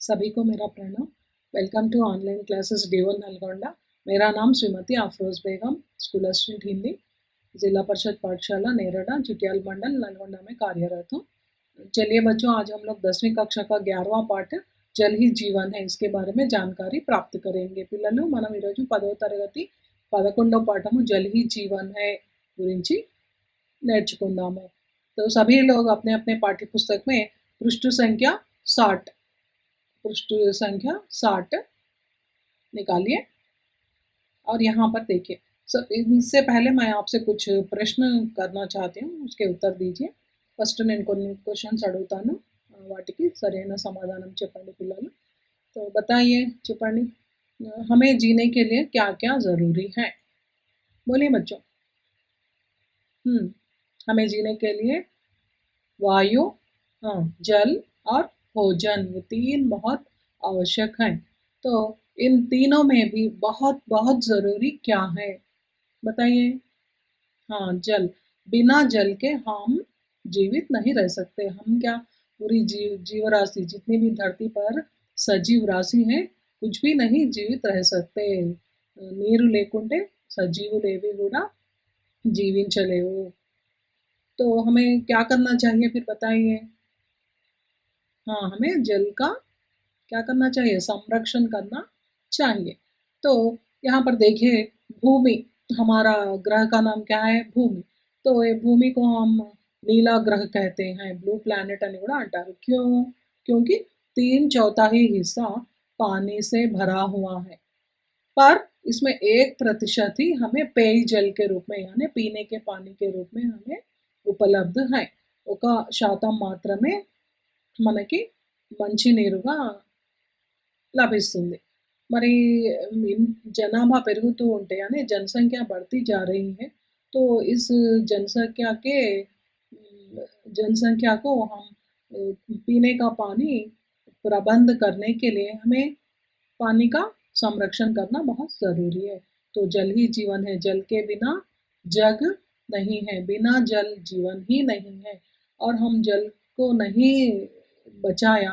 सभी को मेरा प्रणाम। Welcome to online classes D1 Nalgonda. मेरा नाम श्रीमती अफरोज बेगम, स्कूल असिस्टेंट हिंदी, जिला परिषद पाठशाला नेरड़ा, चिटियाल मंडल, नलगोंडा में कार्यरत हूँ। चलिए बच्चों, आज हम लोग 10वीं कक्षा का 11वां पाठ जल ही जीवन है इसके बारे में जानकारी प्राप्त करेंगे। పిల్లలు మనం ఈరోజు 10వ తరగతి 11వ పాఠము జల్ ही जीवन है గురించి నేర్చుకుందాము। तो सभी लोग अपने अपने पाठ्य पुस्तक में पृष्ठ संख्या 60 निकालिए और यहाँ पर देखिए। इससे पहले मैं आपसे कुछ प्रश्न करना चाहती हूँ, उसके उत्तर दीजिए। ఫస్ట్ నేను కొన్ని క్వశ్చన్స్ అడుగుతాను, వాటికి సరైన సమాధానం చెప్పండి పిల్లలు। तो बताइए, చెప్పండి, हमें जीने के लिए क्या क्या ज़रूरी है? बोलिए बच्चों। हमें जीने के लिए वायु, जल और भोजन, ये 3 बहुत आवश्यक हैं। तो इन तीनों में भी बहुत बहुत ज़रूरी क्या है बताइए? जल। बिना जल के हम जीवित नहीं रह सकते। हम क्या, पूरी जीवराशि जितनी भी धरती पर सजीव राशि है, कुछ भी नहीं जीवित रह सकते। నీరు లేకుంటే సజీవులేవి కూడా జీవించలేవు। तो हमें क्या करना चाहिए फिर बताइए? हमें जल का क्या करना चाहिए? संरक्षण करना चाहिए। तो यहाँ पर देखिए, भूमि, हमारा ग्रह का नाम क्या है? भूमि। तो ये भूमि को हम नीला ग्रह कहते हैं, ब्लू प्लैनेट అని కూడా అంటారు। क्यों? क्योंकि 3/4 हिस्सा पानी से भरा हुआ है, पर इसमें 1% ही हमें पेयजल के रूप में, यानी पीने के पानी के रूप में हमें उपलब्ध है। 1% మాత్రమే మనకి మంచి నీరుగా లభిస్తుంది। మరి జనాభా పెరుగుతూ ఉంటే, यानी जनसंख्या बढ़ती जा रही है, तो इस जनसंख्या को हम पीने का पानी प्रबंध करने के लिए हमें पानी का संरक्षण करना बहुत ज़रूरी है। तो जल ही जीवन है, जल के बिना जग नहीं है, बिना जल जीवन ही नहीं है। और हम जल को नहीं बचाया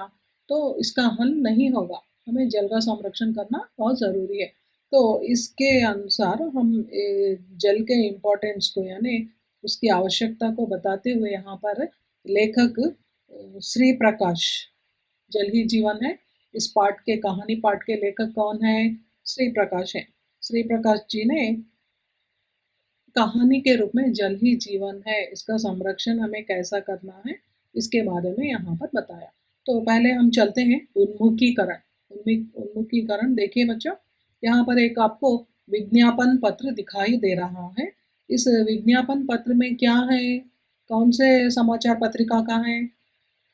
तो इसका हल नहीं होगा। हमें जल का संरक्षण करना बहुत ज़रूरी है। तो इसके अनुसार हम जल के इम्पोर्टेंस को, यानी उसकी आवश्यकता को बताते हुए यहाँ पर लेखक श्री प्रकाश, जल ही जीवन है, इस पाठ के कहानी पाठ के लेखक कौन है? श्री प्रकाश है। श्री प्रकाश जी ने कहानी के रूप में जल ही जीवन है, इसका संरक्षण हमें कैसा करना है, इसके बारे में यहाँ पर बताया। तो पहले हम चलते हैं उन्मुखीकरण। उन्मुखीकरण देखिए बच्चों, यहाँ पर एक आपको विज्ञापन पत्र दिखाई दे रहा है। इस विज्ञापन पत्र में क्या है? कौन से समाचार पत्रिका का है?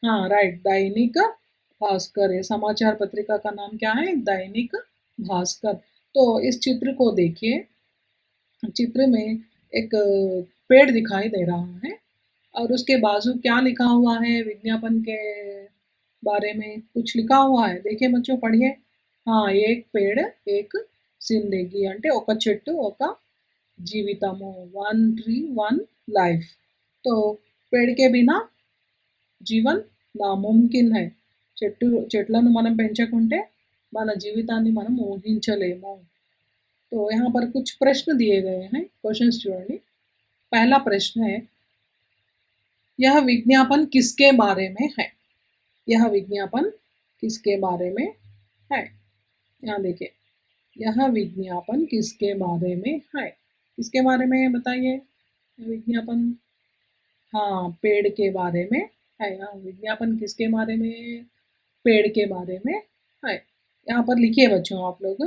राइट, दैनिक भास्कर है। समाचार पत्रिका का नाम क्या है? दैनिक भास्कर। तो इस चित्र को देखिए। चित्र में एक पेड़ दिखाई दे रहा है और उसके बाजू क्या लिखा हुआ है? विज्ञापन के बारे में कुछ लिखा हुआ है। देखिए बच्चों, पढ़िए। एक पेड़ एक जिंदगी, అంటే ఒక చెట్టు ఒక జీవితము, 1 tree 1 life। तो पेड़ के बिना జీవన్ నాముమ్కిన్ है। చెట్లను మనం పెంచకుంటే మన జీవితాన్ని మనం ఊహించలేము। तो यहाँ पर कुछ प्रश्न दिए गए हैं, क्वेश्चंस చూడండి। पहला प्रश्न है, यह विज्ञापन किसके बारे में है? यह विज्ञापन किसके बारे में है? यहाँ देखिए, यह विज्ञापन किसके बारे में है? किसके बारे में बताइए? विज्ञापन पेड़ के बारे में है। विज्ञापन किसके बारे में? पेड़ के बारे में है। यहाँ पर लिखिए बच्चों आप लोग,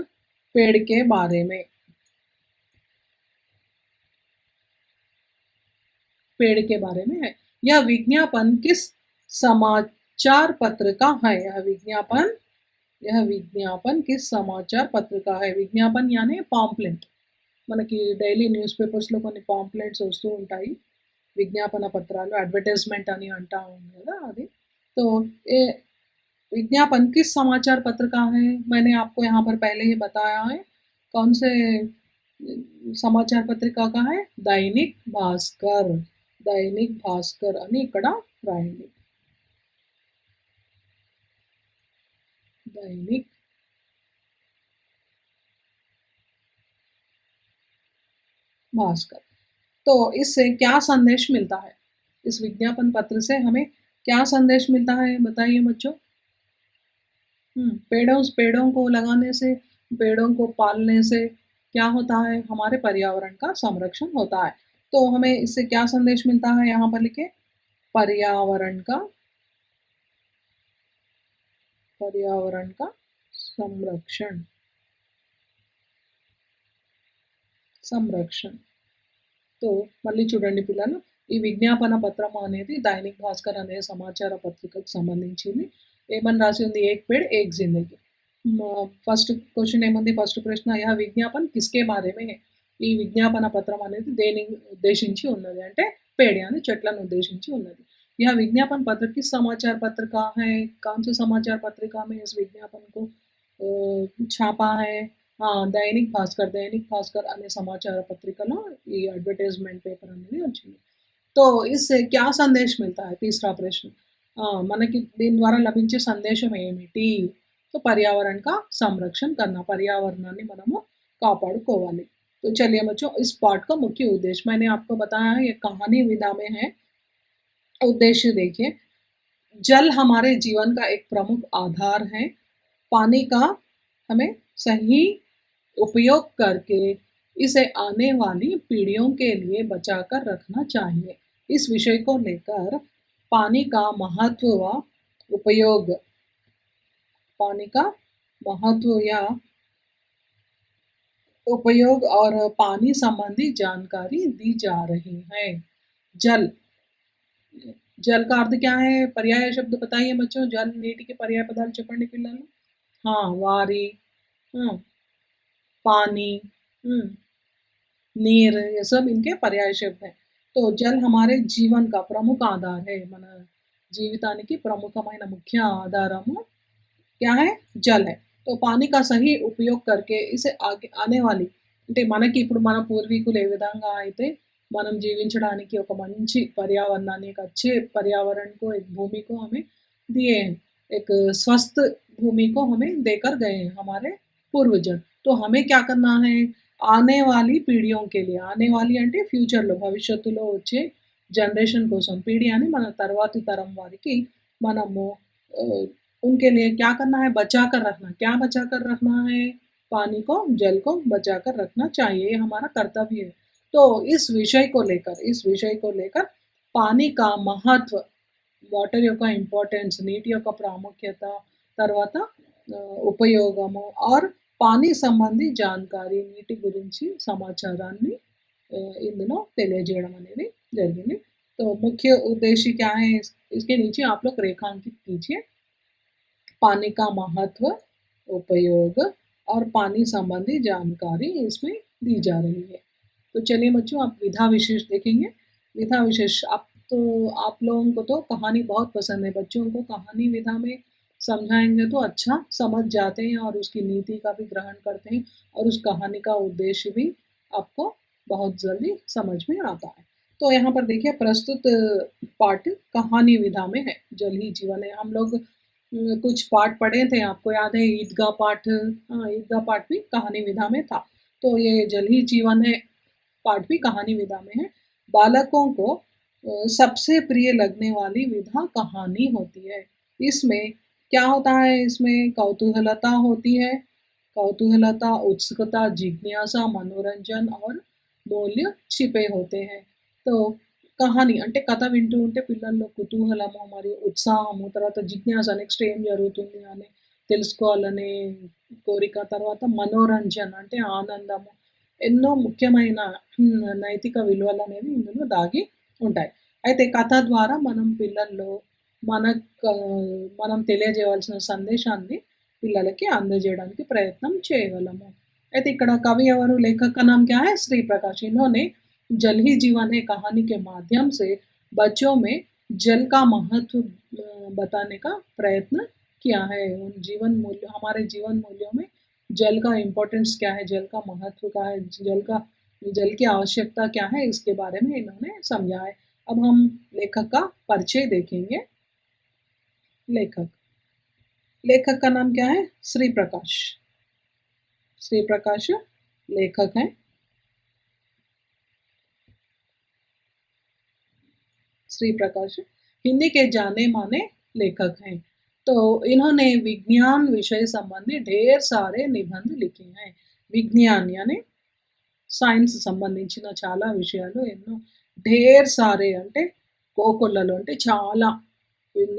पेड़ के बारे में, पेड़ के बारे में है। यह विज्ञापन किस समाचार पत्र का है? यह विज्ञापन किस समाचार पत्र का है? విజ్ఞాపన్ यानी పాంప్లెట్। మనకి డైలీ న్యూస్ పేపర్స్లో కొన్ని పాంప్లెట్స్ వస్తూ ఉంటాయి, విజ్ఞాపన పత్రాలు, అడ్వర్టైజ్మెంట్ అని అంటాం కదా అది। तो ये विज्ञापन किस समाचार पत्र का है? मैंने आपको यहाँ पर पहले ही बताया है। कौन से समाचार पत्रिका का है? दैनिक भास्कर। दैनिक भास्कर అని ఇక్కడ రాయండి। दैनिक भास्कर। तो इससे क्या संदेश मिलता है? इस विज्ञापन पत्र से हमें क्या संदेश मिलता है बताइए बच्चों? पेड़ों को लगाने से, पेड़ों को पालने से क्या होता है? हमारे पर्यावरण का संरक्षण होता है। तो हमें इससे क्या संदेश मिलता है यहाँ पर लिखे? पर्यावरण का पर्यावरण का संरक्षण సంరక్షణ. సో, మళ్ళీ చూడండి పిల్లలు, ఈ విజ్ఞాపన పత్రము అనేది దైనిక్ భాస్కర్ అనే సమాచార పత్రికకు సంబంధించింది. ఏమని రాసి ఉంది? ఏక్ పేడ్ ఏక్ జిందగీ. ఫస్ట్ క్వశ్చన్ ఏముంది? ఫస్ట్ ప్రశ్న, యహ విజ్ఞాపన్ కిస్కే బారే మే హై? ఈ విజ్ఞాపన పత్రం అనేది దేని ఉద్దేశించి ఉన్నది అంటే పేడ్ యాని చెట్లను ఉద్దేశించి ఉన్నది. यह विज्ञापन पत्र किस समाचार पत्र का है? कौन से समाचार पत्रिका में इस विज्ञापन को छापा है? దైనిక్ భాస్కర్ అనే సమాచార పత్రికలో ఈ అడ్వర్టైజ్మెంట్ పేపర్ అనేది వచ్చింది. तो इससे क्या संदेश मिलता है? तीसरा प्रश्न, మనకి దీని ద్వారా లభించే సందేశం ఏమిటి? तो पर्यावरण का संरक्षण करना, पर्यावरणाన్ని మనము కాపాడుకోవాలి. तो चलिए बच्चों, इस पाठ का मुख्य उद्देश्य मैंने आपको बताया है, ये कहानी विधा में है। उद्देश्य देखिए, जल हमारे जीवन का एक प्रमुख आधार है। पानी का हमें सही उपयोग करके इसे आने वाली पीढ़ियों के लिए बचाकर रखना चाहिए। इस विषय को लेकर पानी का महत्व व उपयोग, पानी का महत्व या उपयोग और पानी संबंधी जानकारी दी जा रही है। जल, जल का अर्थ क्या है? पर्याय शब्द बताइए बच्चों। जल नीటి के पर्याय पदाలు చెప్పండి పిల్లలు. हाँ, वारी, हाँ, पानी, नीर, ये सब इनके पर्याय शब्द हैं. तो जल हमारे जीवन का प्रमुख आधार है. మన జీవితానికి ప్రముఖమైన ముఖ్య ఆధారము क्या है? जल है. तो पानी का सही उपयोग करके इसे आगे आने वाली, అంటే మనకి ఇప్పుడు మన పూర్వీకులు ఏ విధంగా అయితే మనం జీవించడానికి ఒక మంచి पर्यावरणाన్ని, एक अच्छे पर्यावरण को, एक भूमि को हमें दिए हैं, एक स्वस्थ भूमि को हमें देकर गए हैं हमारे पूर्वजन. तो हमें क्या करना है? ఆనే వాली పీడియోं के लिए, ఆనే వాली అంటే ఫ్యూచర్‌లో, భవిష్యత్తులో వచ్చే జనరేషన్ కోసం, పీढ़ी అని మన తర్వాతి తరం వారికి మనము उनके लिए क्या करना है? बचा कर रखना. क्या बचा कर रखना है? पानी को, जल को बचा कर रखना चाहिए, ये हमारा कर्तव्य है. तो इस विषय को लेकर पानी का महत्व, వాటర్ యొక్క ఇంపార్టెన్స్, నీటి యొక్క ప్రాముఖ్యత, తర్వాత ఉపయోగము और పానీ సంబంధి జాన్కారీ, నీటి గురించి సమాచారాన్ని ఇందులో తెలియజేయడం అనేది జరిగింది. तो मुख्य उद्देश्य क्या है? इसके नीचे आप लोग रेखांकित कीजिए. पानी का महत्व, उपयोग और पानी संबंधी जानकारी इसमें दी जा रही है. तो चलिए बच्चों, आप विधा विशेष देखेंगे. विधा विशेष, आप लोगों को तो कहानी बहुत पसंद है. बच्चों को कहानी विधा में समझाएंगे तो अच्छा समझ जाते हैं और उसकी नीति का भी ग्रहण करते हैं और उस कहानी का उद्देश्य भी आपको बहुत जल्दी समझ में आता है. तो यहाँ पर देखिए, प्रस्तुत पाठ कहानी विधा में है. जल ही जीवन है. हम लोग कुछ पाठ पढ़े थे, आपको याद है? ईदगाह पाठ, हाँ, ईदगाह पाठ भी कहानी विधा में था. तो ये जल ही जीवन है पाठ भी कहानी विधा में है. बालकों को सबसे प्रिय लगने वाली विधा कहानी होती है. इसमें क्या होता है? इसमें कौतूहलता होती है. कौतूहलता, उत्सुकता, जिज्ञासा, मनोरंजन और मूल्य छिपे होते हैं. तो కహాని అంటే కథ వింటూ ఉంటే పిల్లల్లో కుతూహలము మరియు ఉత్సాహము, తర్వాత జిజ్ఞాస, నెక్స్ట్ ఏం జరుగుతుంది అని తెలుసుకోవాలనే కోరిక, తర్వాత మనోరంజన్ అంటే ఆనందము, ఎన్నో ముఖ్యమైన నైతిక విలువలు అనేవి ఇందులో దాగి ఉంటాయి. అయితే కథ ద్వారా మనం పిల్లల్లో మనకు మనం తెలియజేయవలసిన సందేశాన్ని పిల్లలకి అందజేయడానికి ప్రయత్నం చేయగలము. అయితే ఇక్కడ కవి ఎవరు? लेखक का नाम क्या है? श्री प्रकाश. इन्होंने जल ही जीवन है कहानी के माध्यम से बच्चों में जल का महत्व बताने का प्रयत्न किया है. उन जीवन मूल्य, हमारे जीवन मूल्यों में जल का इम्पोर्टेंस क्या है, जल का महत्व क्या है, जल की आवश्यकता क्या है, इसके बारे में इन्होंने समझा है. अब हम लेखक का परिचय देखेंगे. लेखक, लेखक का नाम क्या है? श्री प्रकाश। श्री प्रकाश लेखक हैं। श्री प्रकाश हिंदी के जाने माने लेखक हैं। तो इन्होंने विज्ञान विषय संबंधी ढेर सारे निबंध लिखे हैं। विज्ञान यानी సైన్స్ సంబంధించిన చాలా విషయాలు ఎన్నో ढेर सारे అంటే కోకొల్లలు అంటే చాలా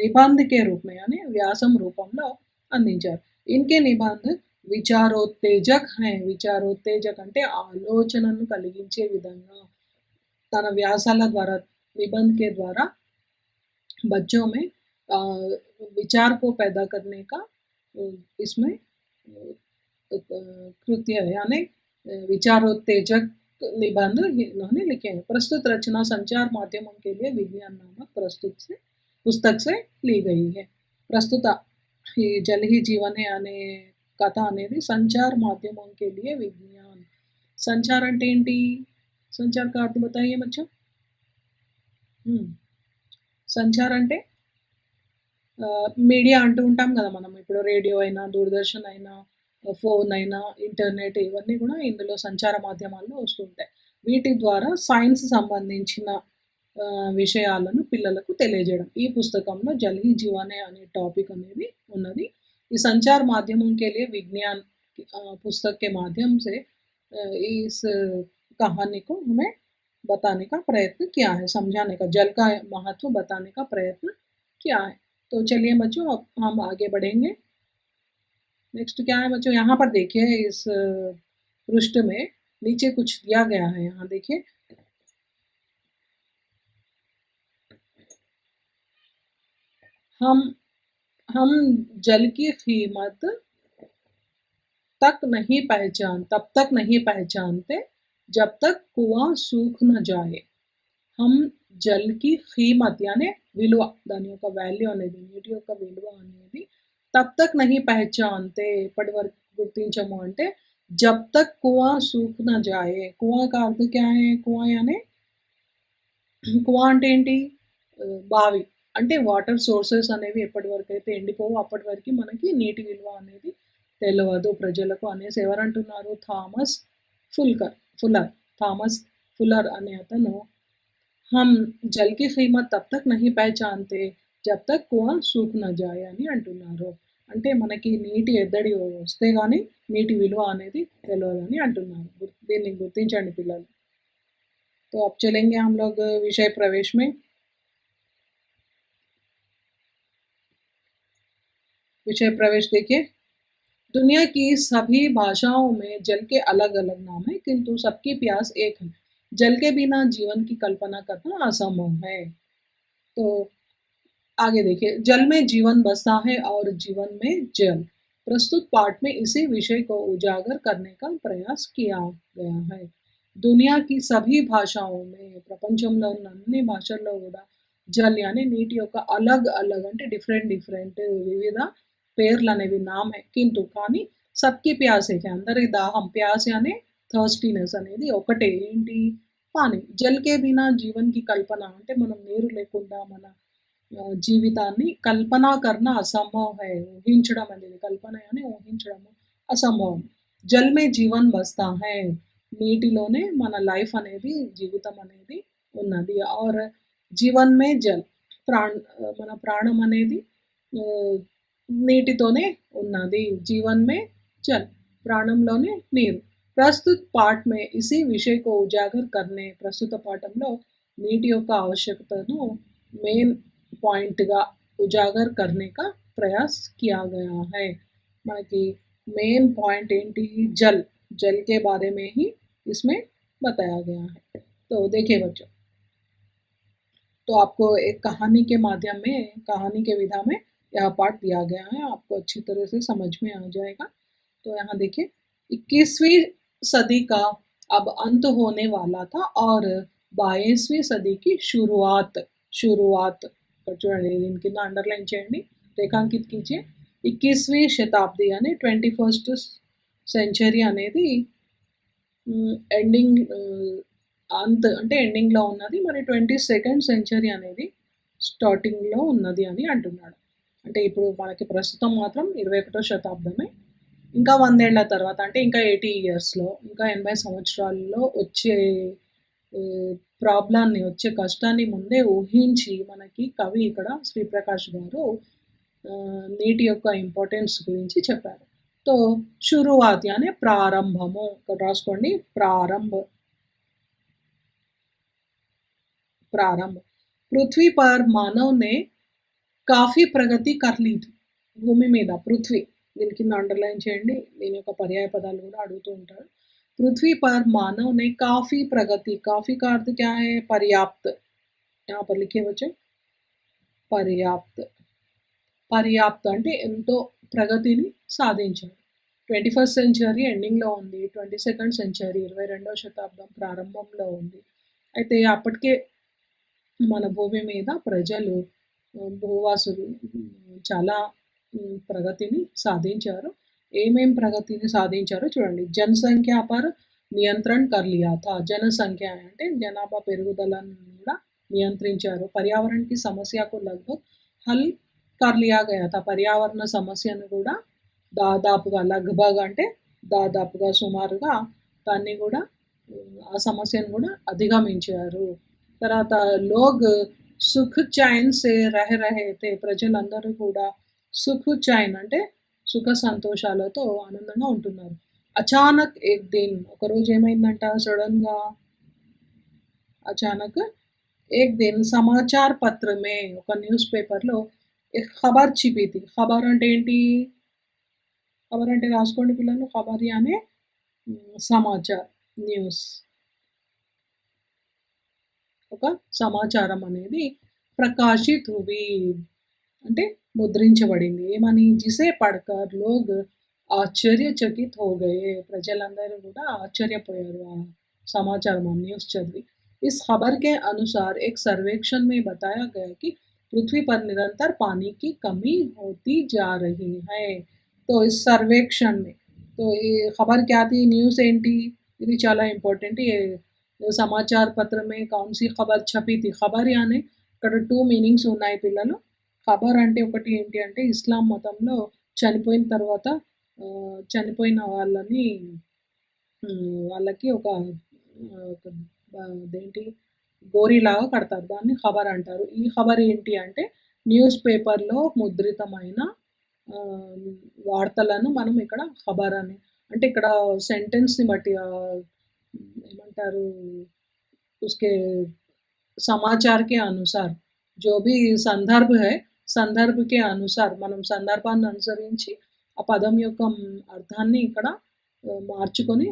निबंध के रूप में यानी వ్యాసం రూపంలో అందించారు. इनके निबंध విచారోత్తేజక్ हैं. విచారోత్తేజక్ అంటే ఆలోచనను కలిగించే విధంగా తన వ్యాసాల ద్వారా निबंध के द्वारा बच्चों में विचार को पैदा करने का इसमें कृत्य है यानी विचारोत्तेजक निबंध इन्होंने लिखे हैं। प्रस्तुत रचना संचार माध्यमों के लिए विज्ञान नामक पुस्तक से ली गई है। प्रस्तुत ఈ జల్ హీ జీవనే అనే కథ అనేది సంచార్ మాధ్యమం के लिए विज्ञान संचार అంటే ఏంటి? संचार का अर्थ बताइए बच्चों। సంచార్ అంటే మీడియా అంటూ ఉంటాం కదా మనం. ఇప్పుడు రేడియో అయినా, దూరదర్శన్ అయినా, ఫోన్ అయినా, ఇంటర్నెట్ ఇవన్నీ కూడా ఇందులో సంచార మాధ్యమాల్లో వస్తుంటాయి. వీటి ద్వారా సైన్స్ సంబంధించిన విషయాలను పిల్లలకు తెలియజేయడం. ఈ పుస్తకంలో జల్ హీ జీవనే అనే టాపిక్ అనేది ఉన్నది. ఈ సంచాर माध्यमों के लिए विज्ञान पुस्तक के माध्यम से इस कहानी को हमें बताने का प्रयत्न किया है, समझाने का, जल का महत्व बताने का प्रयत्न किया है। तो चलिए बच्चों अब हम आगे बढ़ेंगे। नेक्स्ट क्या है बच्चों, यहाँ पर देखिए इस पृष्ठ में नीचे कुछ दिया गया है। यहाँ देखिए हम जल की कीमत तब तक नहीं पहचानते जब तक कुआं सूख न जाए। हम జల్ కి ఖీమత్ యానీ విలువ, దాని యొక్క వాల్యూ అనేది, నీటి యొక్క విలువ అనేది తబ్ తక్ నహీ పహచాన్తే ఎప్పటి వరకు గుర్తించము అంటే జబ్ తక్ కుआं सूख न जाए। कुआं का अर्थ क्या है? कुआं यानी కుआं అంటే ఏంటి? బావి అంటే వాటర్ సోర్సెస్ అనేవి ఎప్పటి వరకు అయితే ఎండిపోవో అప్పటి వరకు మనకి నీటి విలువ అనేది తెలియదు ప్రజలకు అనేసి ఎవరు అంటున్నారు? థామస్ ఫుల్లర్ అనే అతను हम జల్ की कीमत तब तक नहीं पहचानते जब तक कुआं सूख न जाए అని అంటున్నారు. అంటే మనకి నీటి ఎద్దడి వస్తే గానీ నీటి విలువ అనేది తెలియదని అంటున్నారు. దీన్ని గుర్తించండి పిల్లలు. तो अब चलेंगे हम लोग विषय प्रवेश में। विषय प्रवेश देखिए, दुनिया की सभी भाषाओं में जल के अलग अलग नाम हैं किंतु सबकी प्यास एक है। जल के बिना जीवन की कल्पना करना असंभव है। तो आगे देखिए, जल में जीवन बसता है और जीवन में जल। प्रस्तुत पाठ में इसी विषय को उजागर करने का प्रयास किया गया है। దునియా की सभी భాషాओं में ప్రపంచంలో ఉన్న అన్ని భాషల్లో కూడా జల్ యానీ నీటి యొక్క అలగ్ అలగ్ అంటే డిఫరెంట్ వివిధ పేర్లు అనేవి నామ్ హై కింటు కానీ సబ్కి ప్యాస్ హై అందరికి దాహం, ప్యాస్ యానీ థర్స్టీనెస్ అనేది ఒకటే ఏంటి? పానీ. జల్ కే బినా జీవన్ కి కల్పన అంటే మనం నీరు లేకుండా మన జీవితాన్ని కల్పన కర్న అసంభవ్ హై, ఊహించడం అనేది, కల్పన అని ఊహించడము అసంభవం. జల్ మే జీవన్ బస్తా హై, నీటిలోనే మన లైఫ్ అనేది, జీవితం అనేది ఉన్నది. ఆర్ జీవన్ మే జల్, మన ప్రాణం అనేది నీటితోనే ఉన్నది. జీవన్ మే జల్, ప్రాణంలోనే నీరు. ప్రస్తుత పాఠ్ మే ఇసి విషయ కో ఉజాగర్ కర్నే, ప్రస్తుత పాఠంలో నీటి యొక్క ఆవశ్యకతను మెయిన్ పాయింట్గా ఉజాగర్ కర్నే కా ప్రయాస్ కియా గయా హై. మనకి मेन पॉइंट ఏంటి? जल, जल के बारे में ही इसमें बताया गया है। तो देखिए बच्चों, तो आपको एक कहानी के माध्यम में, कहानी के विधा में यह पाठ दिया गया है, आपको अच्छी तरह से समझ में आ जाएगा। तो यहाँ देखिए, 21वीं सदी का अब अंत होने वाला था और 22वीं सदी की शुरुआत చూడండి, దీని కింద అండర్లైన్ చేయండి, రేఖాంకిత్ कीजिए। 21वीं శతాబ్ది यानी 21st సెంచరీ అనేది ఎండింగ్, అంటే ఎండింగ్లో ఉన్నది, మరి 22nd సెంచరీ అనేది స్టార్టింగ్లో ఉన్నది అని అంటున్నాడు. అంటే ఇప్పుడు మనకి ప్రస్తుతం మాత్రం 21వ శతాబ్దమే. ఇంకా 100 ఏళ్ల తర్వాత అంటే ఇంకా 80 ఇయర్స్‌లో, ఇంకా 80 సంవత్సరాల్లో వచ్చే ప్రాబ్లమ్‌ని, వచ్చే కష్టాన్ని ముందే ఊహించి మనకి కవి ఇక్కడ శ్రీప్రకాష్ గారు నీటి యొక్క ఇంపార్టెన్స్ గురించి చెప్పారు. तो शुरुआत यानी ప్రారంభము. ఇక్కడ రాసుకోండి प्रारंभ। पृथ्वी पर मानव ने काफ़ी ప్రగతి कर ली थी। భూమి మీద పృథ్వీ దీని కింద అండర్‌లైన్ చేయండి. దీని యొక్క పర్యాయ పదాలు కూడా అడుగుతూ ఉంటారు. पृथ्वी पर मानव ने काफ़ी प्रगति, काफ़ी का अर्थ क्या है? पर्याप्त। यहाँ पर लिखे बच्चों पर्याप्त। పర్యాప్త అంటే ఎంతో ప్రగతిని సాధించారు. 21st సెంచరీ ఎండింగ్‌లో ఉంది. 22nd సెంచరీ 22వ శతాబ్దం ప్రారంభంలో ఉంది. అయితే అప్పటికే మన భూమి మీద ప్రజలు భూవాసులు చాలా ప్రగతిని సాధించారు. ఏమేం ప్రగతిని సాధించారో చూడండి. జనసంఖ్య పర్ నియంత్రణ కర్ లియా థా. జనసంఖ్య అంటే జనాభా పెరుగుదలను కూడా నియంత్రించారు. పర్యావరణకి సమస్యకు లగ్భగ్ హల్ కర్ లియా గయా థా. పర్యావరణ సమస్యను కూడా దాదాపుగా లగ్భగ్ అంటే దాదాపుగా సుమారుగా దాన్ని కూడా ఆ సమస్యను కూడా అధిగమించారు. తర్వాత లోగ్ సుఖ్ చైన్ సే రహే తే. ప్రజలందరూ కూడా సుఖ్ చైన్ అంటే సుఖ సంతోషాలతో ఆనందంగా ఉంటున్నారు. అచానక్ ఏక్ దిన్ ఒకరోజు ఏమైందంట సడన్‌గా అచానక్ ఏక్ దిన్ సమాచార్ పత్ర మే ఒక న్యూస్ పేపర్‌లో एक खबर छिपी थी। खबर అంటే ఏంటి? खबर అంటే రాసుకోండి పిల్లలు. खबर यानी సమాచార్ న్యూస్. ఒక సమాచారం అనేది ప్రకాశిత్ హుయి అంటే ముద్రించబడింది. ఏమని? జిసే పढ़कर लोग ఆశ్చర్యచకిత్ हो गए. ప్రజలందరూ కూడా ఆశ్చర్యపోయారు ఆ సమాచారం, ఆ న్యూస్ చదివి. इस खबर के अनुसार एक सर्वेक्षण में बताया गया कि पृथ्वी पर निरंतर पानी की कमी होती जा रही है. तो इस सर्वेक्षण में तो ये खबर क्या थी? న్యూస్ ఏంటి? ఇది చాలా ఇంపార్టెంట్. సమాచార్ పత్ర మే కౌన్ సి ఖబర్ ఛపీ థీ. ఖబర్ యానీ ఇక్కడ 2 మీనింగ్స్ ఉన్నాయి పిల్లలు. ఖబర్ అంటే ఒకటి ఏంటి అంటే ఇస్లాం మతంలో చనిపోయిన తర్వాత చనిపోయిన వాళ్ళని వాళ్ళకి ఒక అదేంటి గోరీలాగా కడతారు. దాన్ని ఖబర్ అంటారు. ఈ ఖబర్ ఏంటి అంటే న్యూస్ పేపర్‌లో ముద్రితమైన వార్తలను మనం ఇక్కడ ఖబర్ అని అంటే ఇక్కడ సెంటెన్స్‌ని బట్టి ఏమంటారు उसके समाचार के अनुसार जो भी సందర్భ है సందర్భకే అనుసార్ మనం సందర్భాన్ని అనుసరించి ఆ పదం యొక్క అర్థాన్ని ఇక్కడ మార్చుకొని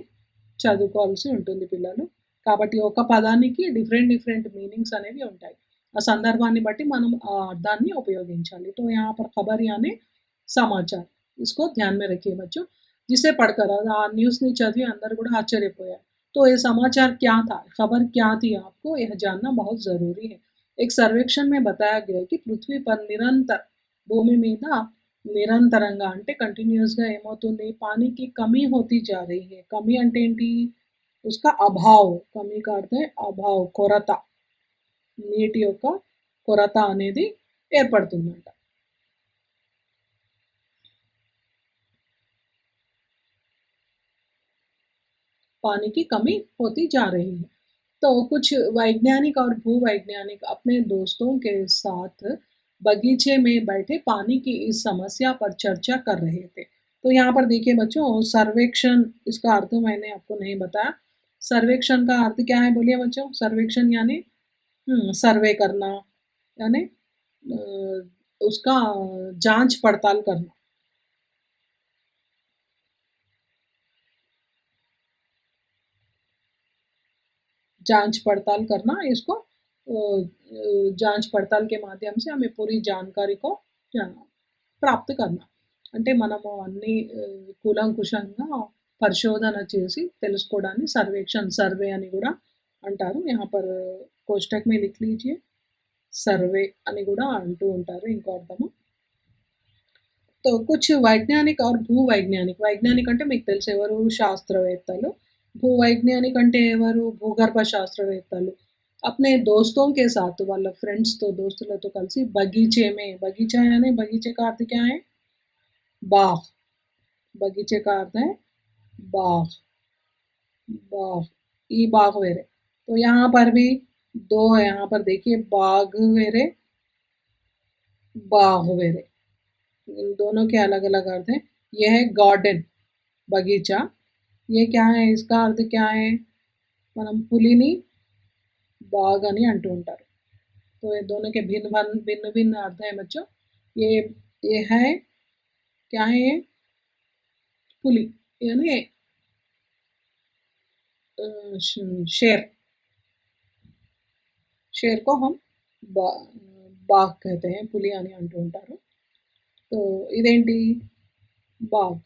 చదువుకోవాల్సి ఉంటుంది పిల్లలు. కాబట్టి ఒక పదానికి డిఫరెంట్ మీనింగ్స్ అనేవి ఉంటాయి. ఆ సందర్భాన్ని బట్టి మనం ఆ అర్థాన్ని ఉపయోగించాలి. तो यहाँ पर खबर यानी समाचार. इसको ध्यान में रखिए बच्चों. जिसे पढ़कर ఆ న్యూస్‌ని చదివి అందరూ కూడా ఆశ్చర్యపోయారు. तो ये समाचार क्या था? खबर क्या थी? आपको यह जानना बहुत ज़रूरी है. एक सर्वेक्षण में बताया गया कि पृथ्वी पर निरंतर భూమి మీద నిరంతరంగా అంటే కంటిన్యూయస్‌గా ఏమవుతుంది? పానీకి కమీ హోతీ జా రही है. కమీ అంటే ఏంటి? उसका अभाव. కమీ का अर्थ है अभाव కొరత. నీటి యొక్క కొరత అనేది ఏర్పడుతుందంట. पानी की कमी होती जा रही है. तो कुछ वैज्ञानिक और भूवैज्ञानिक अपने दोस्तों के साथ बगीचे में बैठे पानी की इस समस्या पर चर्चा कर रहे थे. तो यहाँ पर देखिए बच्चों सर्वेक्षण इसका अर्थ मैंने आपको नहीं बताया. सर्वेक्षण का अर्थ क्या है बोलिए बच्चों? सर्वेक्षण यानी सर्वे करना यानी उसका जांच पड़ताल करना. जांच पड़ताल करना इसको जांच पड़ताल के माध्यम से हमें पूरी जानकारी को प्राप्त करना అంటే మనము అన్ని కూలంకుషంగా పరిశోధన చేసి తెలుసుకోవడాన్ని సర్వేక్షణ సర్వే అని కూడా అంటారు. यहाँ पर कोष्टक में लिख लीजिए సర్వే అని కూడా అంటూ ఉంటారు ఇంకో అర్థము. तो कुछ वैज्ञानिक और భూవైజ్ఞానిక్ వైజ్ఞానిక్ అంటే మీకు తెలుసు ఎవరు? శాస్త్రవేత్తలు. భూవైజ్ఞానిక్ అంటే ఎవరు? భూగర్భ శాస్త్రవేత్తలు. अपने दोस्तों के साथ వాళ్ళ ఫ్రెండ్స్‌తో దోస్తులతో కలిసి బగీచే మే బగీచా यानी बगीचे का अर्थ क्या है? बाग। बगीचे का अर्थ है बाग। बाग ई बाग वेरे। तो यहाँ पर भी दो है, यहाँ पर देखिए बाग वेरे, बाग वेरे। इन दोनों के अलग अलग अर्थ हैं। ये है गार्डन, बगीचा। ये क्या है, इसका अर्थ क्या है? మనం పులిని बाग అని అంటూ ఉంటారు। तो ये दोनों के भिन्न भिन्न अर्थ हैं बच्चों। ये ये है, क्या है ये? पुली यानी शेर। शेर को हम बा, बाघ कहते हैं, పులి అని అంటూ ఉంటారు। तो ఇదేంటి? బాగ్,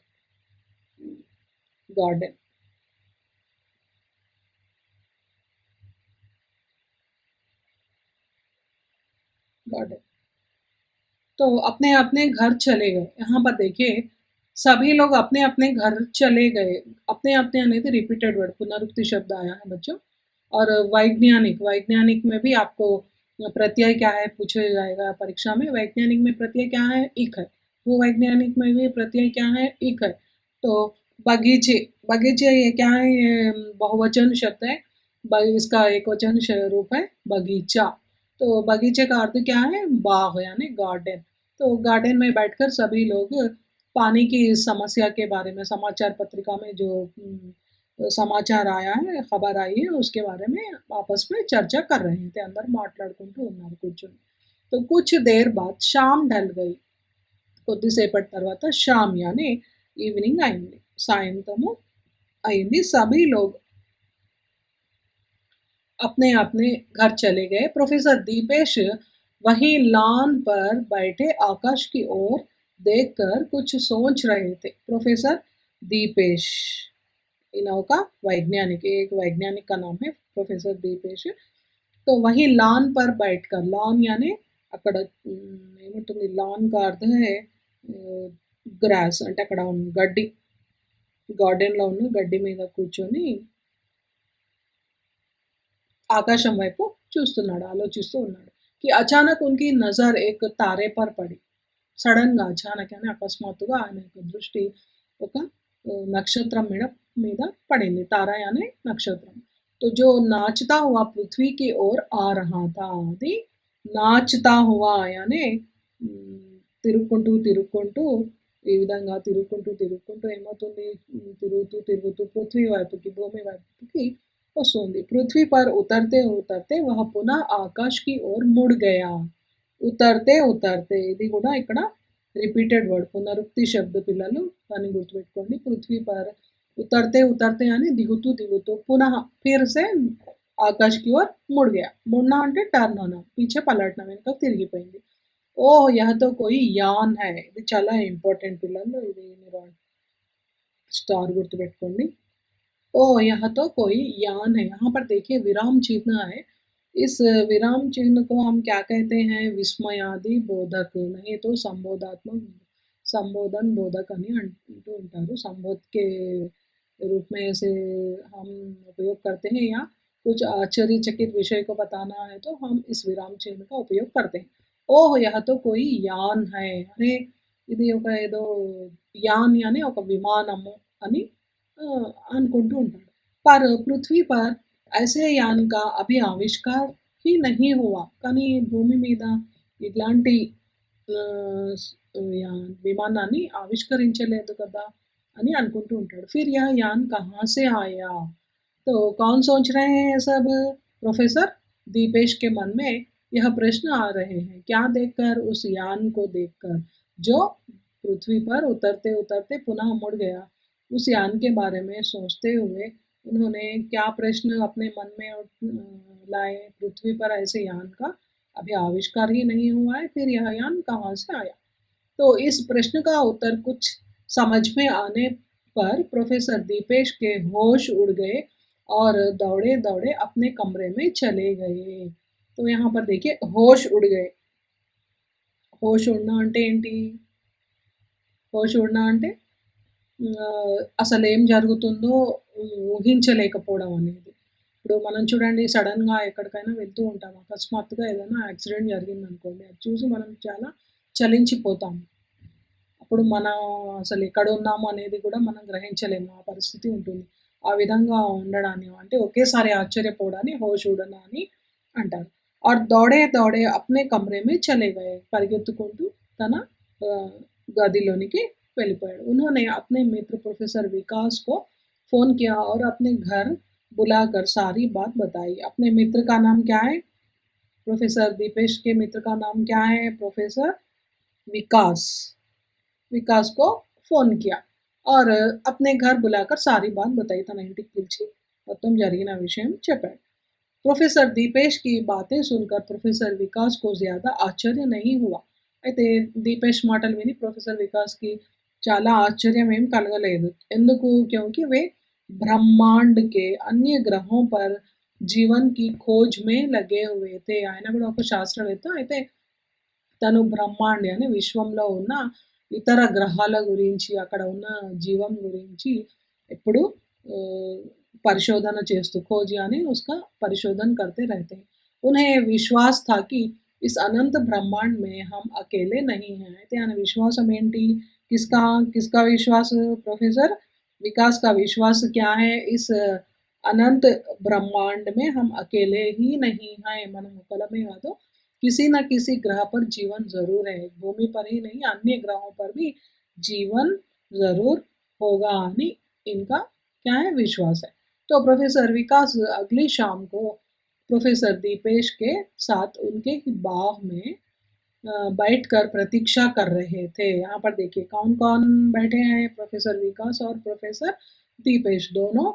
गार्डन। गार्डन। तो अपने अपने घर चले गए। यहाँ पर देखिए सभी लोग अपने अपने घर चले गए। अपने अपने आने थे रिपीटेड वर्ड, पुनरुक्ति शब्द आया है बच्चों। और वैज्ञानिक, वैज्ञानिक में भी आपको प्रत्यय क्या है पूछा जाएगा परीक्षा में। वैज्ञानिक में प्रत्यय क्या है? इक है। वो वैज्ञानिक में भी प्रत्यय क्या है? इक है। तो बगीचे, बगीचे ये क्या है? ये बहुवचन शब्द है। इसका एक वचन रूप है बगीचा। तो बगीचे का अर्थ क्या है? बाग यानी गार्डन। तो गार्डन में बैठकर सभी लोग पानी की समस्या के बारे में समाचार पत्रिका में जो समाचार आया है, खबर आई है, उसके बारे में आपस में चर्चा कर रहे थे। अंदर మాట్లాడుకుంటూ ఉన్నారు కూర్చొని। तो कुछ देर बाद शाम ढल गई। కొద్దిసేపటి తర్వాత शाम यानी ఈవినింగ్ అయింది, సాయంత్రము अయింది। सभी लोग अपने अपने घर चले गए। प्रोफेसर दीपेश वहीं लॉन पर बैठे आकाश की ओर देखकर कुछ सोच रहे थे। प्रोफेसर दीपेश इनों का वैज्ञानिक, एक वैज्ञानिक का नाम है प्रोफेसर दीपेश। तो वहीं लॉन पर बैठकर, लॉन यानी అక్కడ ఏముంటుంది, లాన్ का अर्थ है గ్రాస్, అంటే అక్కడ గడ్డి, గార్డెన్లో ఉన్న గడ్డి మీద కూర్చొని ఆకాశం వైపు చూస్తున్నాడు, ఆలోచిస్తూ ఉన్నాడు। कि अचानक उनकी नजर एक तारे पर पड़ी। సడన్ గా, అచానక్ అని అకస్మాత్తుగా ఆయన యొక్క దృష్టి ఒక నక్షత్రం మీద పడింది। తారా यानी నక్షత్రం। तो जो नाचता हुआ पृथ्वी की ओर आ रहा था, అది నాచుతా హువా यानी తిరుక్కుంటూ తిరుక్కుంటూ ఈ విధంగా తిరుక్కుంటూ తిరుక్కుంటూ ఏమవుతుంది, తిరుగుతూ తిరుగుతూ పృథ్వీ వైపుకి, భూమి వైపుకి वसूंदी। पृथ्वी पर उतरते उतरते वह पुनः आकाश की ओर मुड़ गया। ఉతర్తే ఉతర్తే ఇది కూడా ఇక్కడ రిపీటెడ్ వర్డ్, పునరుక్తి శబ్ద పిల్లలు దాన్ని గుర్తుపెట్టుకోండి। పృథ్వీ పర్ उतरते उतरते यानी దిగుతూ దిగుతూ पुनः फिर से आकाश की ओर मुड़ गया। मुड़ना అంటే టర్న్ होना, पीछे పలటన, వెనుకకు తిరిగిపోయింది। ఓహ్ यह तो कोई यान है। ఇది చాలా ఇంపార్టెంట్ పిల్లలు, ఇది మీరు స్టార్ గుర్తుపెట్టుకోండి। ओह! यह तो कोई यान है। यहाँ पर देखिए विराम चिन्ह है। इस विराम चिन्ह को हम क्या कहते हैं? విస్మయాది బోధక్, नहीं तो संबोधात्मक, संबोधन बोधक అని అంటూ ఉంటారు। संबोध के रूप में इसे हम उपयोग करते हैं, या कुछ आश्चर्यचकित विषय को बताना है तो हम इस विराम चिन्ह का उपयोग करते हैं। ओह! यह तो कोई यान है। అరే ఇది ఒక ఏదో యాన్ यानी ఒక విమానము అని అనుకుంటూ ఉంటాడు। पर पृथ्वी पर ऐसे यान का अभी आविष्कार ही नहीं हुआ। కానీ భూమి మీద ఇట్లాంటి విమానాన్ని ఆవిష్కరించలేదు కదా అని అనుకుంటూ ఉంటాడు। फिर यह यान कहाँ से आया? तो कौन सोच रहे हैं ये सब? प्रोफेसर दीपेश के मन में यह प्रश्न आ रहे हैं। क्या देखकर? उस यान को देखकर जो पृथ्वी पर उतरते उतरते पुनः मुड़ गया। उस यान के बारे में सोचते हुए उन्होंने क्या प्रश्न अपने मन में लाए? पृथ्वी पर ऐसे यान का अभी आविष्कार ही नहीं हुआ है, फिर यह यान कहाँ से आया? तो इस प्रश्न का उत्तर कुछ समझ में आने पर प्रोफेसर दीपेश के होश उड़ गए और दौड़े दौड़े अपने कमरे में चले गए। तो यहाँ पर देखिए होश उड़ गए। होश उड़ना అంటే ఏంటి? होश उड़ना అంటే అసలేం జరుగుతుందో ఊహించలేకపోవడం అనేది। ఇప్పుడు మనం చూడండి సడన్‌గా ఎక్కడికైనా వెళ్తూ ఉంటాం. అకస్మాత్తుగా ఏదైనా యాక్సిడెంట్ జరిగిందనుకోండి. అది చూసి మనం చాలా చలించిపోతాం. అప్పుడు మనం అసలు ఎక్కడున్నాము అనేది కూడా మనం గ్రహించలేము. ఆ పరిస్థితి ఉంటుంది. ఆ విధంగా ఉండడాన్ని అంటే ఒకేసారి ఆశ్చర్యపోవడాన్ని హోష్ ఉడనా అని అంటారు. और दौड़े-दौड़े अपने कमरे में चले गए. పరిగెత్తుకుంటూ తన గదిలోనికి వెళ్ళిపోయాడు. उन्होंने अपने मित्र प्रोफेसर विकास को फ़ोन किया और अपने घर बुलाकर सारी बात बताई. अपने मित्र का नाम क्या है? प्रोफेसर दीपेश के मित्र का नाम क्या है? प्रोफेसर विकास. विकास को फ़ोन किया और अपने घर बुलाकर सारी बात बताई. తన ఇంటికి పిలిచి మొత్తం జరిగిన విషయం చెప్పాడు. प्रोफेसर दीपेश की बातें सुनकर प्रोफेसर विकास को ज़्यादा आश्चर्य नहीं हुआ. అయితే దీపేష్ మాటలు విని ప్రొఫెసర్ వికాస్‌కి చాలా ఆశ్చర్యం ఏం కలగలేదు. ఎందుకు? क्योंकि वे ब्रह्मांड के अन्य ग्रहों पर जीवन की खोज में लगे हुए थे. ఆయన కూడా ఒక శాస్త్రవేత్త. అయితే తను బ్రహ్మాండ అని విశ్వంలో ఉన్న ఇతర గ్రహాల గురించి, అక్కడ ఉన్న జీవం గురించి ఎప్పుడు పరిశోధన చేస్తూ खोज यानी उसका परिशोधन करते रहते हैं. उन्हें विश्वास था कि इस अनंत ब्रह्मांड में हम अकेले नहीं हैं. అయితే ఆయన విశ్వాసం ఏంటి? किसका किसका विश्वास? प्रोफेसर विकास का विश्वास क्या है? इस अनंत ब्रह्मांड में हम अकेले ही नहीं हैं. మనం ఒక్కలమే కాదు किसी न किसी ग्रह पर जीवन ज़रूर है. भूमि पर ही नहीं अन्य ग्रहों पर भी जीवन ज़रूर होगा అని इनका क्या है विश्वास है. तो प्रोफेसर विकास अगली शाम को प्रोफेसर दीपेश के साथ उनके ही बाग में बैठकर प्रतीक्षा कर रहे थे. यहाँ पर देखिए कौन-कौन बैठे हैं प्रोफेसर विकास और प्रोफेसर दीपेश दोनों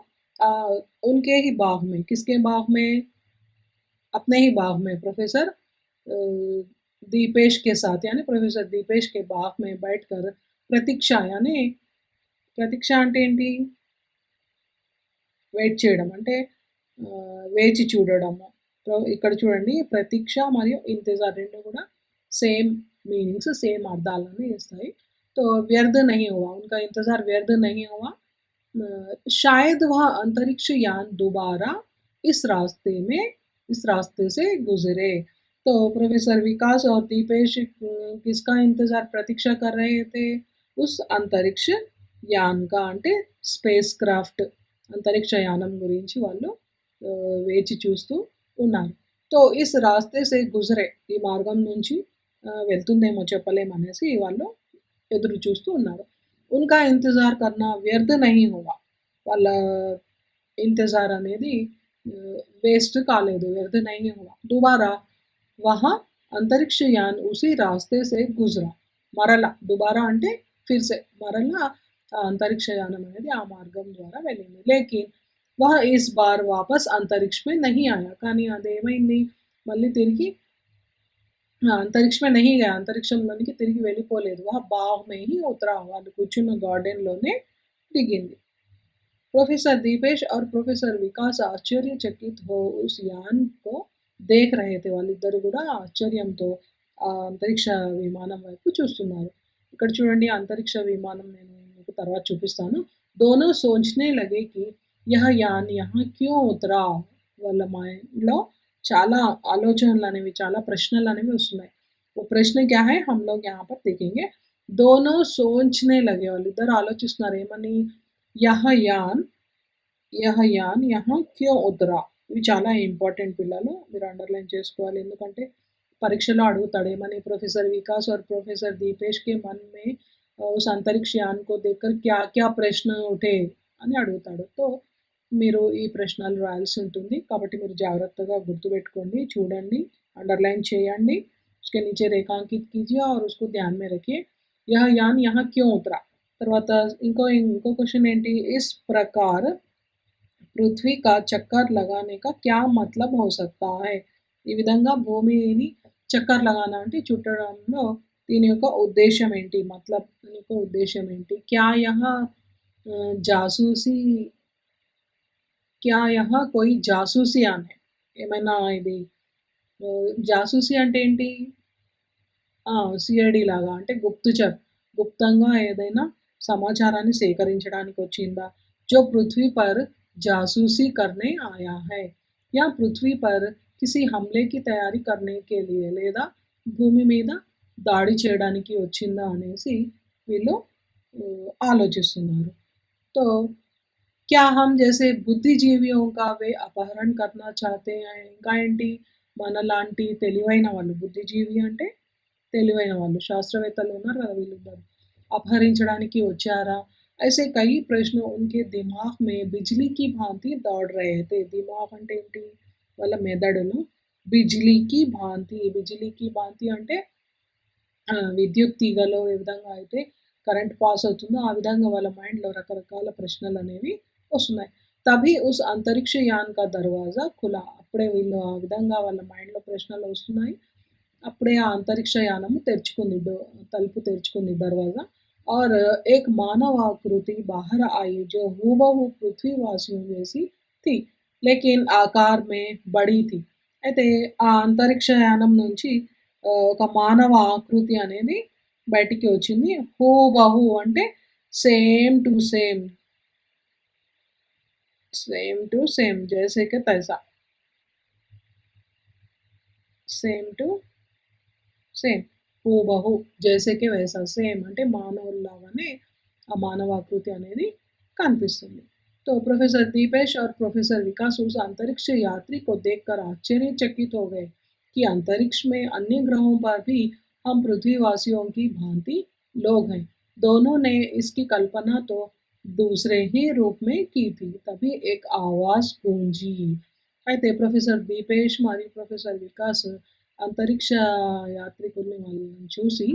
उनके ही बाग में. किसके बाग में? अपने ही बाग में प्रोफेसर दीपेश के साथ यानी प्रोफेसर दीपेश के बाग में बैठकर प्रतीक्षा यानी ప్రతీక్ష అంటే ఏంటి? వెయిట్ చేయడం అంటే వేచి చూడడము. ఇక్కడ చూడండి ప్రతీక్ష మరియు ఇంతజార్ రెండు కూడా సేమ్ मीनिंग्स सेम అర్థాలను ఇస్తాయి. तो व्यर्थ नहीं हुआ उनका इंतज़ार व्यर्थ नहीं हुआ. शायद वह अंतरिक्ष यान दोबारा इस रास्ते में इस रास्ते से गुजरे. तो प्रोफेसर विकास और दीपेश किसका इंतज़ार प्रतीक्षा कर रहे थे? उस अंतरिक्ष యాన్ కా అంటే స్పేస్ క్రాఫ్ట్ అంతరిక్ష యానం గురించి వాళ్ళు వేచి చూస్తూ ఉన్నారు. तो इस रास्ते से गुजरे ఈ మార్గం నుంచి వెళ్తుందేమో చెప్పలేమనేసి వాళ్ళు ఎదురు చూస్తూ ఉన్నారు. उनका इंतज़ार करना व्यर्थ नहीं हुआ. వాళ్ళ ఇంతజార్ అనేది వేస్ట్ కాలేదు. వ్యర్థ नहीं हुआ. दोबारा वहाँ अंतरिक्ष यान उसी रास्ते से गुजरा. మరలా दोबारा అంటే फिर से మరలా अंतरिक्ष यानम అనేది ఆ మార్గం ద్వారా వెళ్ళింది. లేకిన్ वह इस बार वापस अंतरिक्ष में नहीं आया. కానీ అదేమైంది? మళ్ళీ తిరిగి अंतरिक्ष में नहीं गया. అంతరిక్షంలోనికి తిరిగి వెళ్ళిపోలేదు. वह बाग में ही उतरा. వాళ్ళు కూర్చున్న గార్డెన్‌లోనే దిగింది. प्रोफेसर दीपेश और प्रोफेसर विकास आश्चर्यचकित हो उस यान को देख रहे थे. వాళ్ళిద్దరు కూడా ఆశ్చర్యంతో ఆ అంతరిక్ష విమానం వైపు చూస్తున్నారు. ఇక్కడ చూడండి అంతరిక్ష విమానం నేను మీకు తర్వాత చూపిస్తాను. दोनों सोचने लगे कि यह यान यहाँ क्यों उतरा. వాళ్ళ మైండ్‌లో చాలా ఆలోచనలు అనేవి చాలా ప్రశ్నలు అనేవి వస్తున్నాయి. वो प्रश्न क्या है हम लोग यहाँ पर देखेंगे. दोनों सोचने लगे వాళ్ళిద్దరు ఆలోచిస్తున్నారు ఏమని यह यान यहाँ क्यों उतरा. ఇవి చాలా ఇంపార్టెంట్ పిల్లలు మీరు అండర్‌లైన్ చేసుకోవాలి. ఎందుకంటే పరీక్షలో అడుగుతాడు ఏమని प्रोफेसर विकास और प्रोफेसर दीपेश के मन में उस अंतरिक्ष यान को देखकर क्या-क्या प्रश्न उठे అని అడుగుతాడు. तो మీరు ఈ ప్రశ్నలు రాయాల్సి ఉంటుంది. కాబట్టి మీరు జాగ్రత్తగా గుర్తుపెట్టుకోండి, చూడండి, अंडरलाइन చేయండి. उसके नीचे रेखांकित कीजिए और उसको ध्यान में रखिए. यह यान यहाँ क्यों उतरा. తర్వాత ఇంకో క్వశ్చన్ ఏంటి इस प्रकार పృథ్వీ కా చక్కర్ लगाने का क्या मतलब हो सकता है. ఈ విధంగా భూమిని చక్కర్ लगाना అంటే చుట్టడంలో దీని యొక్క ఉద్దేశ్యం ఏంటి? మతలబ్ దీని యొక్క ఉద్దేశ్యం ఏంటి? क्या यहाँ जासूसी क्या यहाँ कोई జాసూసీ యాన్ है. ఏమైనా ఇది జాసూసీ అంటే ఏంటి? సిఐడి లాగా అంటే గుప్తచర్ గుప్తంగా ఏదైనా సమాచారాన్ని సేకరించడానికి వచ్చిందా. जो पृथ्वी पर जासूसी करने आया है. या पृथ्वी पर किसी हमले की తయారీ करने के लिए లేదా భూమి మీద దాడి చేయడానికి వచ్చిందా అనేసి వీళ్ళు ఆలోచిస్తున్నారు. तो क्या हम जैसे బుద్ధిజీవిयों का वे अपहरण करना चाहते हैं ఇంకా ఏంటి మనలాంటి తెలివైన వాళ్ళు బుద్ధిజీవి అంటే తెలివైన వాళ్ళు శాస్త్రవేత్తలు ఉన్నారు కదా వీళ్ళిద్దరు अपहరించడానికి వచ్చారా ऐसे कई प्रश्न उनके दिमाग में बिजली की भांति दौड़ रहे थे दिमाग అంటే ఏంటి వాళ్ళ మెదడులో బిజిలీ की भांति అంటే విద్యుత్ తీగలో ఏ విధంగా అయితే కరెంట్ పాస్ అవుతుందో ఆ విధంగా వాళ్ళ మైండ్‌లో రకరకాల ప్రశ్నలనేవి వస్తున్నాయి. తబీ ఉస్ అంతరిక్ష యాన్ కా దర్వాజా ఖులా. అప్పుడే వీళ్ళు ఆ విధంగా వాళ్ళ మైండ్‌లో ప్రశ్నలు వస్తున్నాయి. అప్పుడే ఆ అంతరిక్ష యానము తెరుచుకుంది. తలుపు తెరుచుకుంది దర్వాజా. और एक मानव आकृति बाहर आई जो हूबहू पृथ्वीवासियों जैसी थी. लेकिन आकार में बड़ी थी. అయితే ఆ అంతరిక్ష యానం నుంచి ఒక మానవ ఆకృతి అనేది బయటికి వచ్చింది. హూబహు అంటే same to same. Same to same జైసే కే తైసా. Same to same. హూబహు జైసే కే వైసా. సేమ్ అంటే మానవుల్లాగానే ఆ మానవాకృతి అనేది కనిపిస్తుంది. तो प्रोफेसर दीपेश और प्रोफेसर विकास उस अंतरिक्ष यात्री को देखकर आश्चर्यचकित हो गए कि अंतरिक्ष में अन्य ग्रहों पर भी हम पृथ्वीवासियों की भांति लोग हैं. दोनों ने इसकी कल्पना तो दूसरे ही रूप में की थी. तभी एक आवाज गूंजी. అయితే ప్రొఫెసర్ దీపేష్ మరియు ప్రొఫెసర్ వికాస్ అంతరిక్ష యాత్రికుల్ని వాళ్ళని చూసి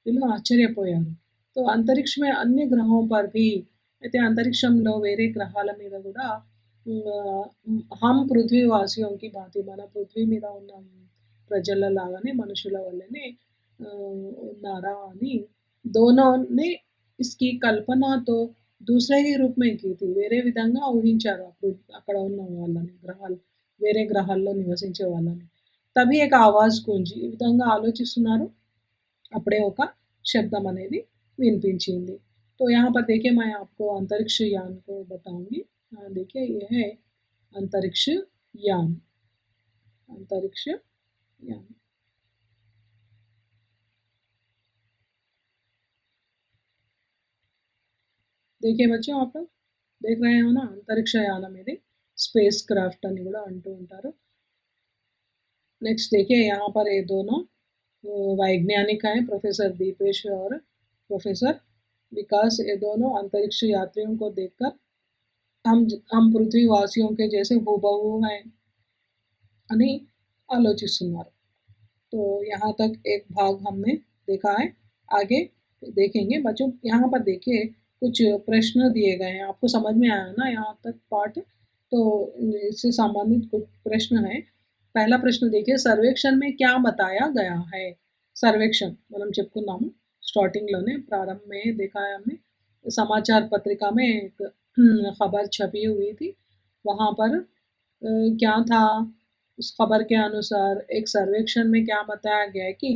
వీళ్ళు ఆశ్చర్యపోయారు. तो अंतरिक्ष में अन्य ग्रहों पर भी అయితే అంతరిక్షంలో వేరే గ్రహాల మీద కూడా హమ్ పృథ్వీవాసియోంకి భాంతి మన పృథ్వీ మీద ఉన్న ప్రజల లాగానే మనుషుల వల్లనే ఉన్నారా అని దోనోనే ఇస్కి కల్పనతో दूसरे ही रूप में की थी వేరే విధంగా ఊహించారు అప్పుడు అక్కడ ఉన్న వాళ్ళని గ్రహాలు వేరే గ్రహాల్లో నివసించే వాళ్ళని తभी एक आवाज गूंजी ఈ విధంగా ఆలోచిస్తున్నారు అప్పుడే ఒక శబ్దం అనేది వినిపించింది. तो यहाँ पर देखिए मैं आपको अंतरिक्ष यान को बताऊंगी. देखिए ये है अंतरिक्ष यान. अंतरिक्ष यान देखिए बच्चों आप लोग देख रहे हो ना अंतरिक्ष यान అనేది स्पेस क्राफ्ट అని కూడా అంటూ ఉంటారు. नेक्स्ट देखिए यहाँ पर ये दोनों वैज्ञानिक हैं प्रोफेसर दीपेश और प्रोफेसर विकास. ये दोनों अंतरिक्ष यात्रियों को देखकर हम पृथ्वीवासियों के जैसे हूबहू हैं అని ఆలోచిస్తున్నారు. तो यहाँ तक एक भाग हमने देखा है. आगे देखेंगे बच्चों. यहाँ पर देखिए कुछ प्रश्न दिए गए हैं. आपको समझ में आया ना यहाँ तक पार्ट. तो इससे संबंधित कुछ प्रश्न हैं. पहला प्रश्न देखिए सर्वेक्षण में क्या बताया गया है. सर्वेक्षण మనం చెప్పుకున్నాము స్టార్టింగ్లోనే प्रारंभ में देखा है हमने समाचार पत्रिका में एक खबर छपी हुई थी. वहाँ पर क्या था उस खबर के अनुसार एक सर्वेक्षण में क्या बताया गया है कि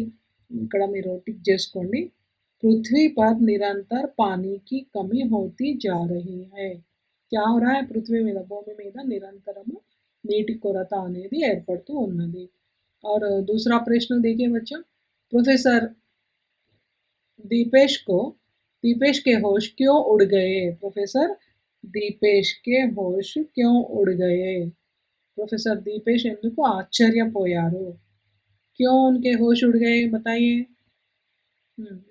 ఇక్కడ మీరు టిక్ చేసుకోండి पृथ्वी पर निरंतर पानी की कमी होती जा रही है. क्या हो रहा है पृथ्वी మీద భూమి మీద నిరంతరము నీటి కొరత అనేది ఏర్పడుతూ ఉన్నది. और दूसरा प्रश्न देखिए बच्चों प्रोफेसर दीपेश के होश क्यों उड़ गए. प्रोफेसर दीपेश के होश क्यों उड़ गए. प्रोफेसर दीपेश ఎందుకు ఆశ్చర్యపోయారు. क्यों उनके होश उड़ गए बताइए.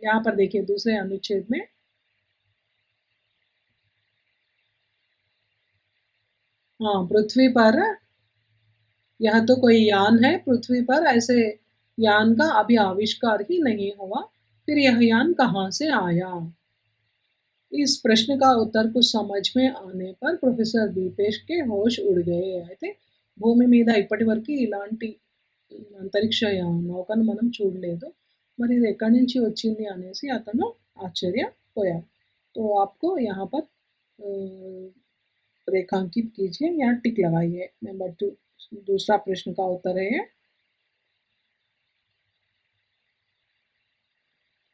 यहाँ पर देखिए दूसरे अनुच्छेद में हाँ पृथ्वी पर यह तो कोई यान है पृथ्वी पर ऐसे यान का अभी आविष्कार ही नहीं हुआ. फिर यह यान कहाँ से आया. इस प्रश्न का उत्तर कुछ समझ में आने पर प्रोफेसर दीपेश के होश उड़ गए. అయితే భూమి మీద ఇప్పటి వరకు ఇలాంటి అంతరిక్ష నౌకను మనం చూడలేదు. మరి ఇది ఎక్కడి నుంచి వచ్చింది అనేసి అతను ఆశ్చర్యపోయారు. तो आपको यहाँ पर रेखांकित कीजिए या टिक लगाइए. नंबर 2 दूसरा प्रश्न का उत्तर है.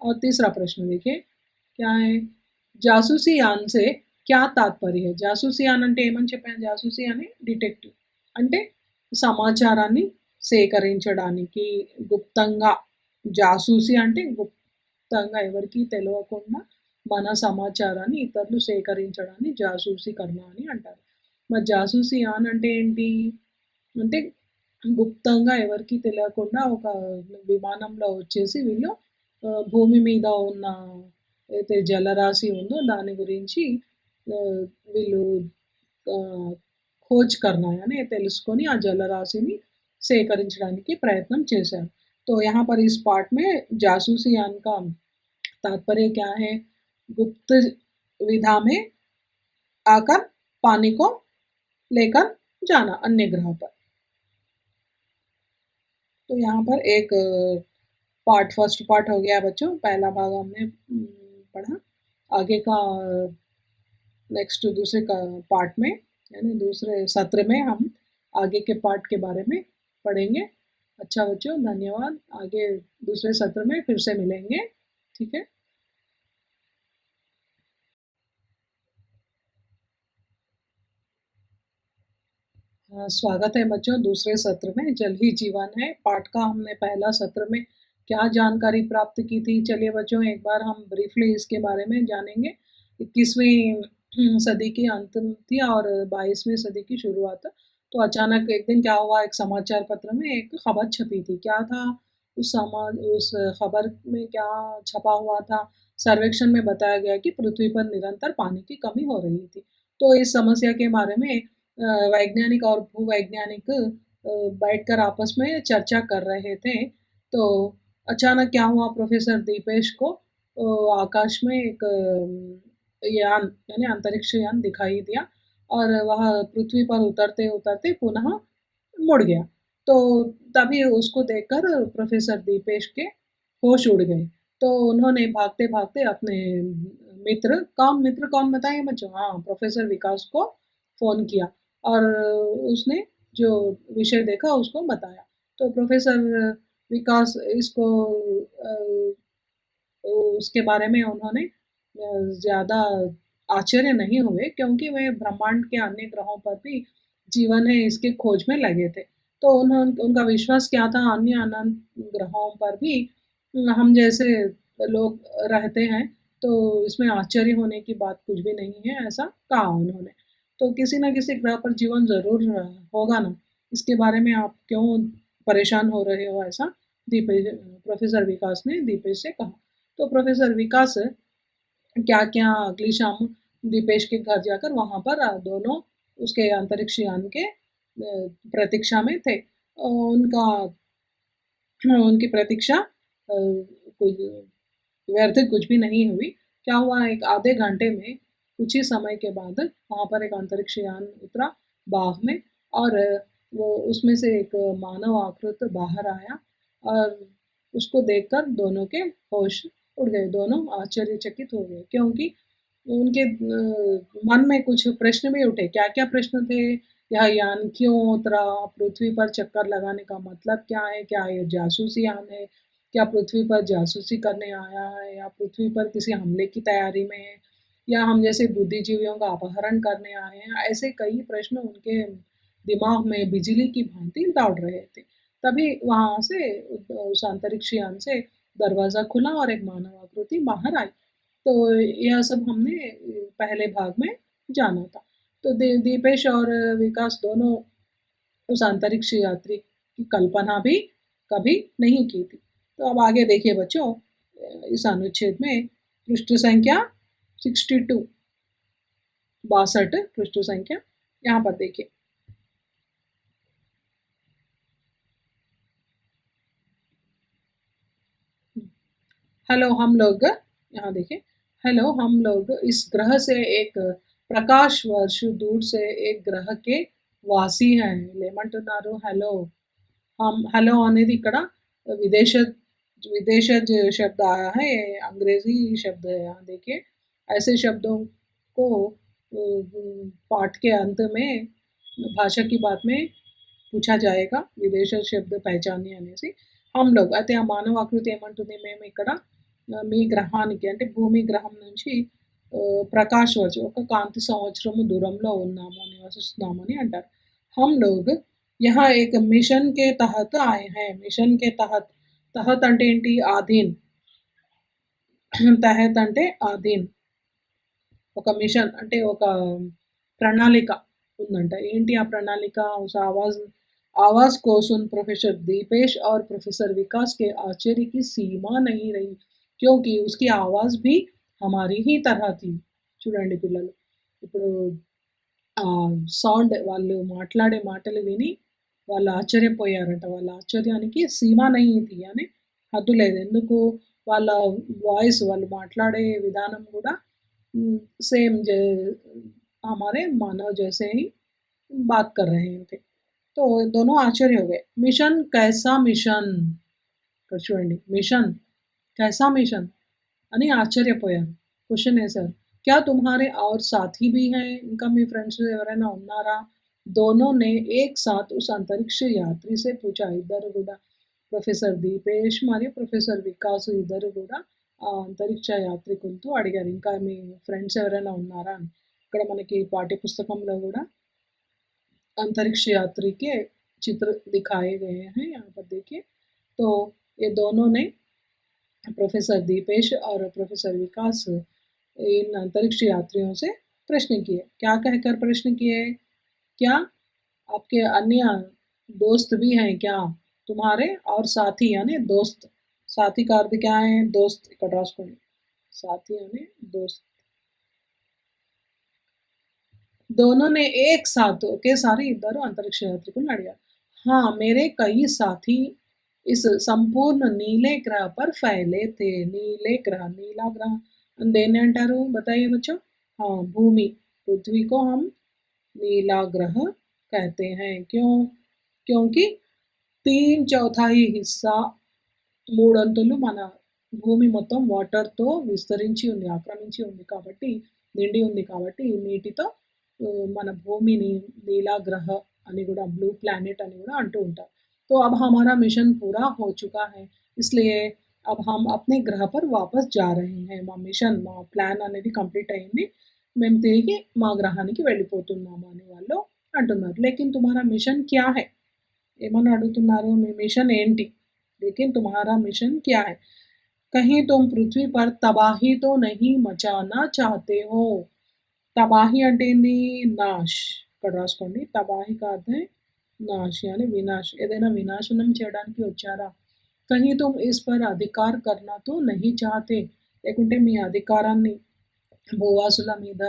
और तीसरा प्रश्न देखिए क्या है जासूसी यान से क्या तात्पर्य है. జాసూసి యాన్ అంటే ఏమని చెప్పాను జాసూసి అని డిటెక్టివ్ అంటే సమాచారాన్ని సేకరించడానికి గుప్తంగా జాసూసి అంటే గుప్తంగా ఎవరికీ తెలవకుండా మన సమాచారాన్ని ఇతరులు సేకరించడాన్ని జాసూసి కర్మ అని అంటారు. మరి జాసూసి ఆన్ అంటే ఏంటి? అంటే గుప్తంగా ఎవరికీ తెలియకుండా ఒక విమానంలో వచ్చేసి వీళ్ళు భూమి మీద ఉన్న అయితే జలరాశి ఉందో దాని గురించి వీళ్ళు खोज करना है यानी తెలుసుకొని ఆ జలరాశిని సేకరించడానికి ప్రయత్నం చేశారు. तो यहाँ पर इस पार्ट में जासूसी यान का तात्पर्य क्या है? गुप्त विधा में आकर पानी को लेकर जाना अन्य ग्रह पर। तो यहाँ पर एक पार्ट फर्स्ट पार्ट हो गया बच्चों, पहला भाग हमने पढ़ा। आगे का नेक्स्ट दूसरे का पार्ट में यानी दूसरे सत्र में हम आगे के पार्ट के बारे में पढ़ेंगे। अच्छा बच्चों, धन्यवाद। आगे दूसरे सत्र में फिर से मिलेंगे, ठीक है। स्वागत है बच्चों दूसरे सत्र में। जल ही जीवन है पाठ का हमने पहला सत्र में क्या जानकारी प्राप्त की थी? चलिए बच्चों एक बार हम ब्रीफली इसके बारे में जानेंगे। 21वीं सदी की अंत थी और 22वीं सदी की शुरुआत। तो अचानक एक दिन क्या हुआ, एक समाचार पत्र में एक खबर छपी थी। क्या था उस खबर में क्या छपा हुआ था? सर्वेक्षण में बताया गया कि पृथ्वी पर निरंतर पानी की कमी हो रही थी। तो इस समस्या के बारे में वैज्ञानिक और भूवैज्ञानिक बैठकर आपस में चर्चा कर रहे थे। तो अचानक क्या हुआ, प्रोफेसर दीपेश को आकाश में एक यान यानी अंतरिक्ष यान दिखाई दिया और वह पृथ्वी पर उतरते उतरते पुनः मुड़ गया। तो तभी उसको देखकर प्रोफेसर दीपेश के होश उड़ गए। तो उन्होंने भागते भागते अपने मित्र कौन बताइए बच्चों? हाँ, प्रोफेसर विकास को फ़ोन किया और उसने जो विषय देखा उसको बताया। तो प्रोफेसर विकास इसको उसके बारे में उन्होंने ज़्यादा आश्चर्य नहीं हुए क्योंकि वे ब्रह्मांड के अन्य ग्रहों पर भी जीवन है इसके खोज में लगे थे। तो उनका विश्वास क्या था, अन्य अनंत ग्रहों पर भी हम जैसे लोग रहते हैं, तो इसमें आश्चर्य होने की बात कुछ भी नहीं है, ऐसा कहा उन्होंने। तो किसी न किसी ग्रह पर जीवन ज़रूर होगा ना, इसके बारे में आप क्यों परेशान हो रहे हो, ऐसा दीपेश प्रोफेसर विकास ने दीपेश से कहा। तो प्रोफेसर विकास क्या-क्या अगली शाम दीपेश के घर जाकर वहाँ पर दोनों उसके अंतरिक्ष यान के प्रतीक्षा में थे। उनका उनकी प्रतीक्षा कुछ व्यर्थ कुछ भी नहीं हुई। क्या हुआ, एक आधे घंटे में कुछ ही समय के बाद वहाँ पर एक अंतरिक्ष यान उतरा बाग में और वो उसमें से एक मानव आकृत बाहर आया और उसको देखकर दोनों के होश उड़ गए। दोनों आश्चर्यचकित हो गए क्योंकि उनके मन में कुछ प्रश्न भी उठे। क्या-क्या प्रश्न थे? यह यान क्यों उतरा? पृथ्वी पर चक्कर लगाने का मतलब क्या है? क्या ये जासूसी यान है? क्या पृथ्वी पर जासूसी करने आया है या पृथ्वी पर किसी हमले की तैयारी में है? या हम जैसे बुद्धिजीवियों का अपहरण करने आए हैं? ऐसे कई प्रश्न उनके दिमाग में बिजली की भांति दौड़ रहे थे। तभी वहाँ से उस अंतरिक्ष यान से दरवाज़ा खुला और एक मानव आकृति बाहर आई। तो यह सब हमने पहले भाग में जाना था। तो दीपेश और विकास दोनों उस अंतरिक्ष यात्री की कल्पना भी कभी नहीं की थी। तो अब आगे देखिए बच्चों, इस अनुच्छेद में पृष्ठ संख्या 62 62 पृष्ठ संख्या यहाँ पर देखिए। हेलो हम लोग, यहाँ देखिए, हेलो हम लोग इस ग्रह से एक प्रकाश वर्ष दूर से एक ग्रह के वासी हैं లేమంటున్నారు हेलो हम हेलो అనేది ఇక్కడ विदेश विदेशज शब्द आया है, ये अंग्रेजी शब्द है। यहाँ देखिए ऐसे शब्दों को पाठ के अंत में भाषा की बात में पूछा जाएगा విదేశ శబ్ద పహచాని అనేసి हम लोग అయితే ఆ మానవ ఆకృతి ఏమంటుంది, మేము ఇక్కడ మీ గ్రహానికి అంటే భూమి గ్రహం నుంచి ప్రకాశ్ వర్షం ఒక కాంతి సంవత్సరము దూరంలో ఉన్నాము నివసిస్తున్నామని అంటారు. हम लोग यहाँ एक मिशन के तहत आए हैं। मिशन के तहत, तहत అంటే ఏంటి? ఆధీన్. తహత్ అంటే ఆధీన్. ఒక మిషన్ అంటే ఒక ప్రణాళిక ఉందంట. ఏంటి ఆ ప్రణాళిక? उस आवाज़ आवाज़ को सुन प्रोफ़ेसर दीपेश और प्रोफ़ेसर विकास के आश्चर्य की सीमा नहीं रही. क्योंकि उसकी आवाज़ भी हमारी ही तरह थी. చూడండి పిల్లలు. ఇప్పుడు సౌండ్ వాళ్ళు మాట్లాడే మాటలు విని వాళ్ళు ఆశ్చర్యపోయారట. వాళ్ళ ఆశ్చర్యానికి సీమ నహీ థీ అని హద్దు లేదు. ఎందుకు? వాళ్ళ వాయిస్ వాళ్ళు మాట్లాడే విధానం గూడా సేమ్ हमारे मानव जैसे ही बात कर रहे थे. तो दोनों आश्चर्य हो गए. मिशन कैसा मिशन? ఇక్కడ చూడండి. మిషన్ कैसा मिशन అని ఆశ్చర్యపోయారు. క్వెషన్ ఏసారు. क्या तुम्हारे और साथी भी हैं? ఇంకా మీ ఫ్రెండ్స్ ఎవరైనా ఉన్నారా? दोनों ने एक साथ उस अंतरिक्ष यात्री से पूछा. ఇద్దరు కూడా ప్రొఫెసర్ దీపేష్ మరియు ప్రొఫెసర్ వికాస్ ఇద్దరు కూడా ఆ అంతరిక్ష యాత్రికులతో అడిగారు. ఇంకా మీ ఫ్రెండ్స్ ఎవరైనా ఉన్నారా అని. ఇక్కడ మనకి పాఠ్య పుస్తకంలో కూడా अंतरिक्ष यात्री के चित्र दिखाए गए हैं. यहाँ पर देखिए. तो ये दोनों ने प्रोफेसर दीपेश और प्रोफेसर विकास इन अंतरिक्ष यात्रियों से प्रश्न किए. क्या कहकर प्रश्न किए? क्या आपके अन्य दोस्त भी हैं क्या? तुम्हारे और साथी यानी दोस्त. साथी का अर्थ क्या है? दोस्त. ఇక్కడ రాసుకోండి. साथी यानी दोस्त. दोनों ने एक साथ ఒకేసారి ఇద్దరు అంతరిక్ష యాత్రికులను అడిగారు. हाँ, मेरे कई साथी इस संपूर्ण नीले ग्रह पर फैले थे. नीले ग्रह, नीला ग्रह देने अंटारू. बताइए बच्चों. हाँ, भूमि, पृथ्वी को हम नीला ग्रह कहते हैं. क्यों? क्योंकि 3/4 हिस्सा మూడొంతులు మన భూమి మొత్తం వాటర్‌తో విస్తరించి ఉంది, ఆక్రమించి ఉంది కాబట్టి, నిండి ఉంది కాబట్టి నీటితో మన భూమిని नीला ग्रह అని కూడా ब्लू प्लैनेट అని కూడా అంటూ ఉంటారు. तो अब हमारा मिशन पूरा हो चुका है. इसलिए अब हम अपने ग्रह पर वापस जा रहे हैं. మా మిషన్, మా ప్లాన్ అనేది కంప్లీట్ అయింది. మేము తిరిగి మా గ్రహానికి వెళ్ళిపోతున్నాము అని వాళ్ళు అంటున్నారు. లేకిన్ తుమ్హారా మిషన్ క్యా హై? ఏమని అడుగుతున్నారు? మీ మిషన్ ఏంటి? लेकिन तुम्हारा मिशन क्या है? कहीं तुम पृथ्वी पर तबाही तो नहीं मचाना चाहते हो? तबाही అంటే ఏంది? నాష్. ఇక్కడ రాసుకోండి. తబాహి का अर्थ है నాష్ यानी వినాష్. ఏదైనా వినాశనం చేయడానికి వచ్చారా? कहीं तुम इस पर अधिकार करना तो नहीं चाहते? లేకుంటే మీ అధికారాన్ని భూవాసుల మీద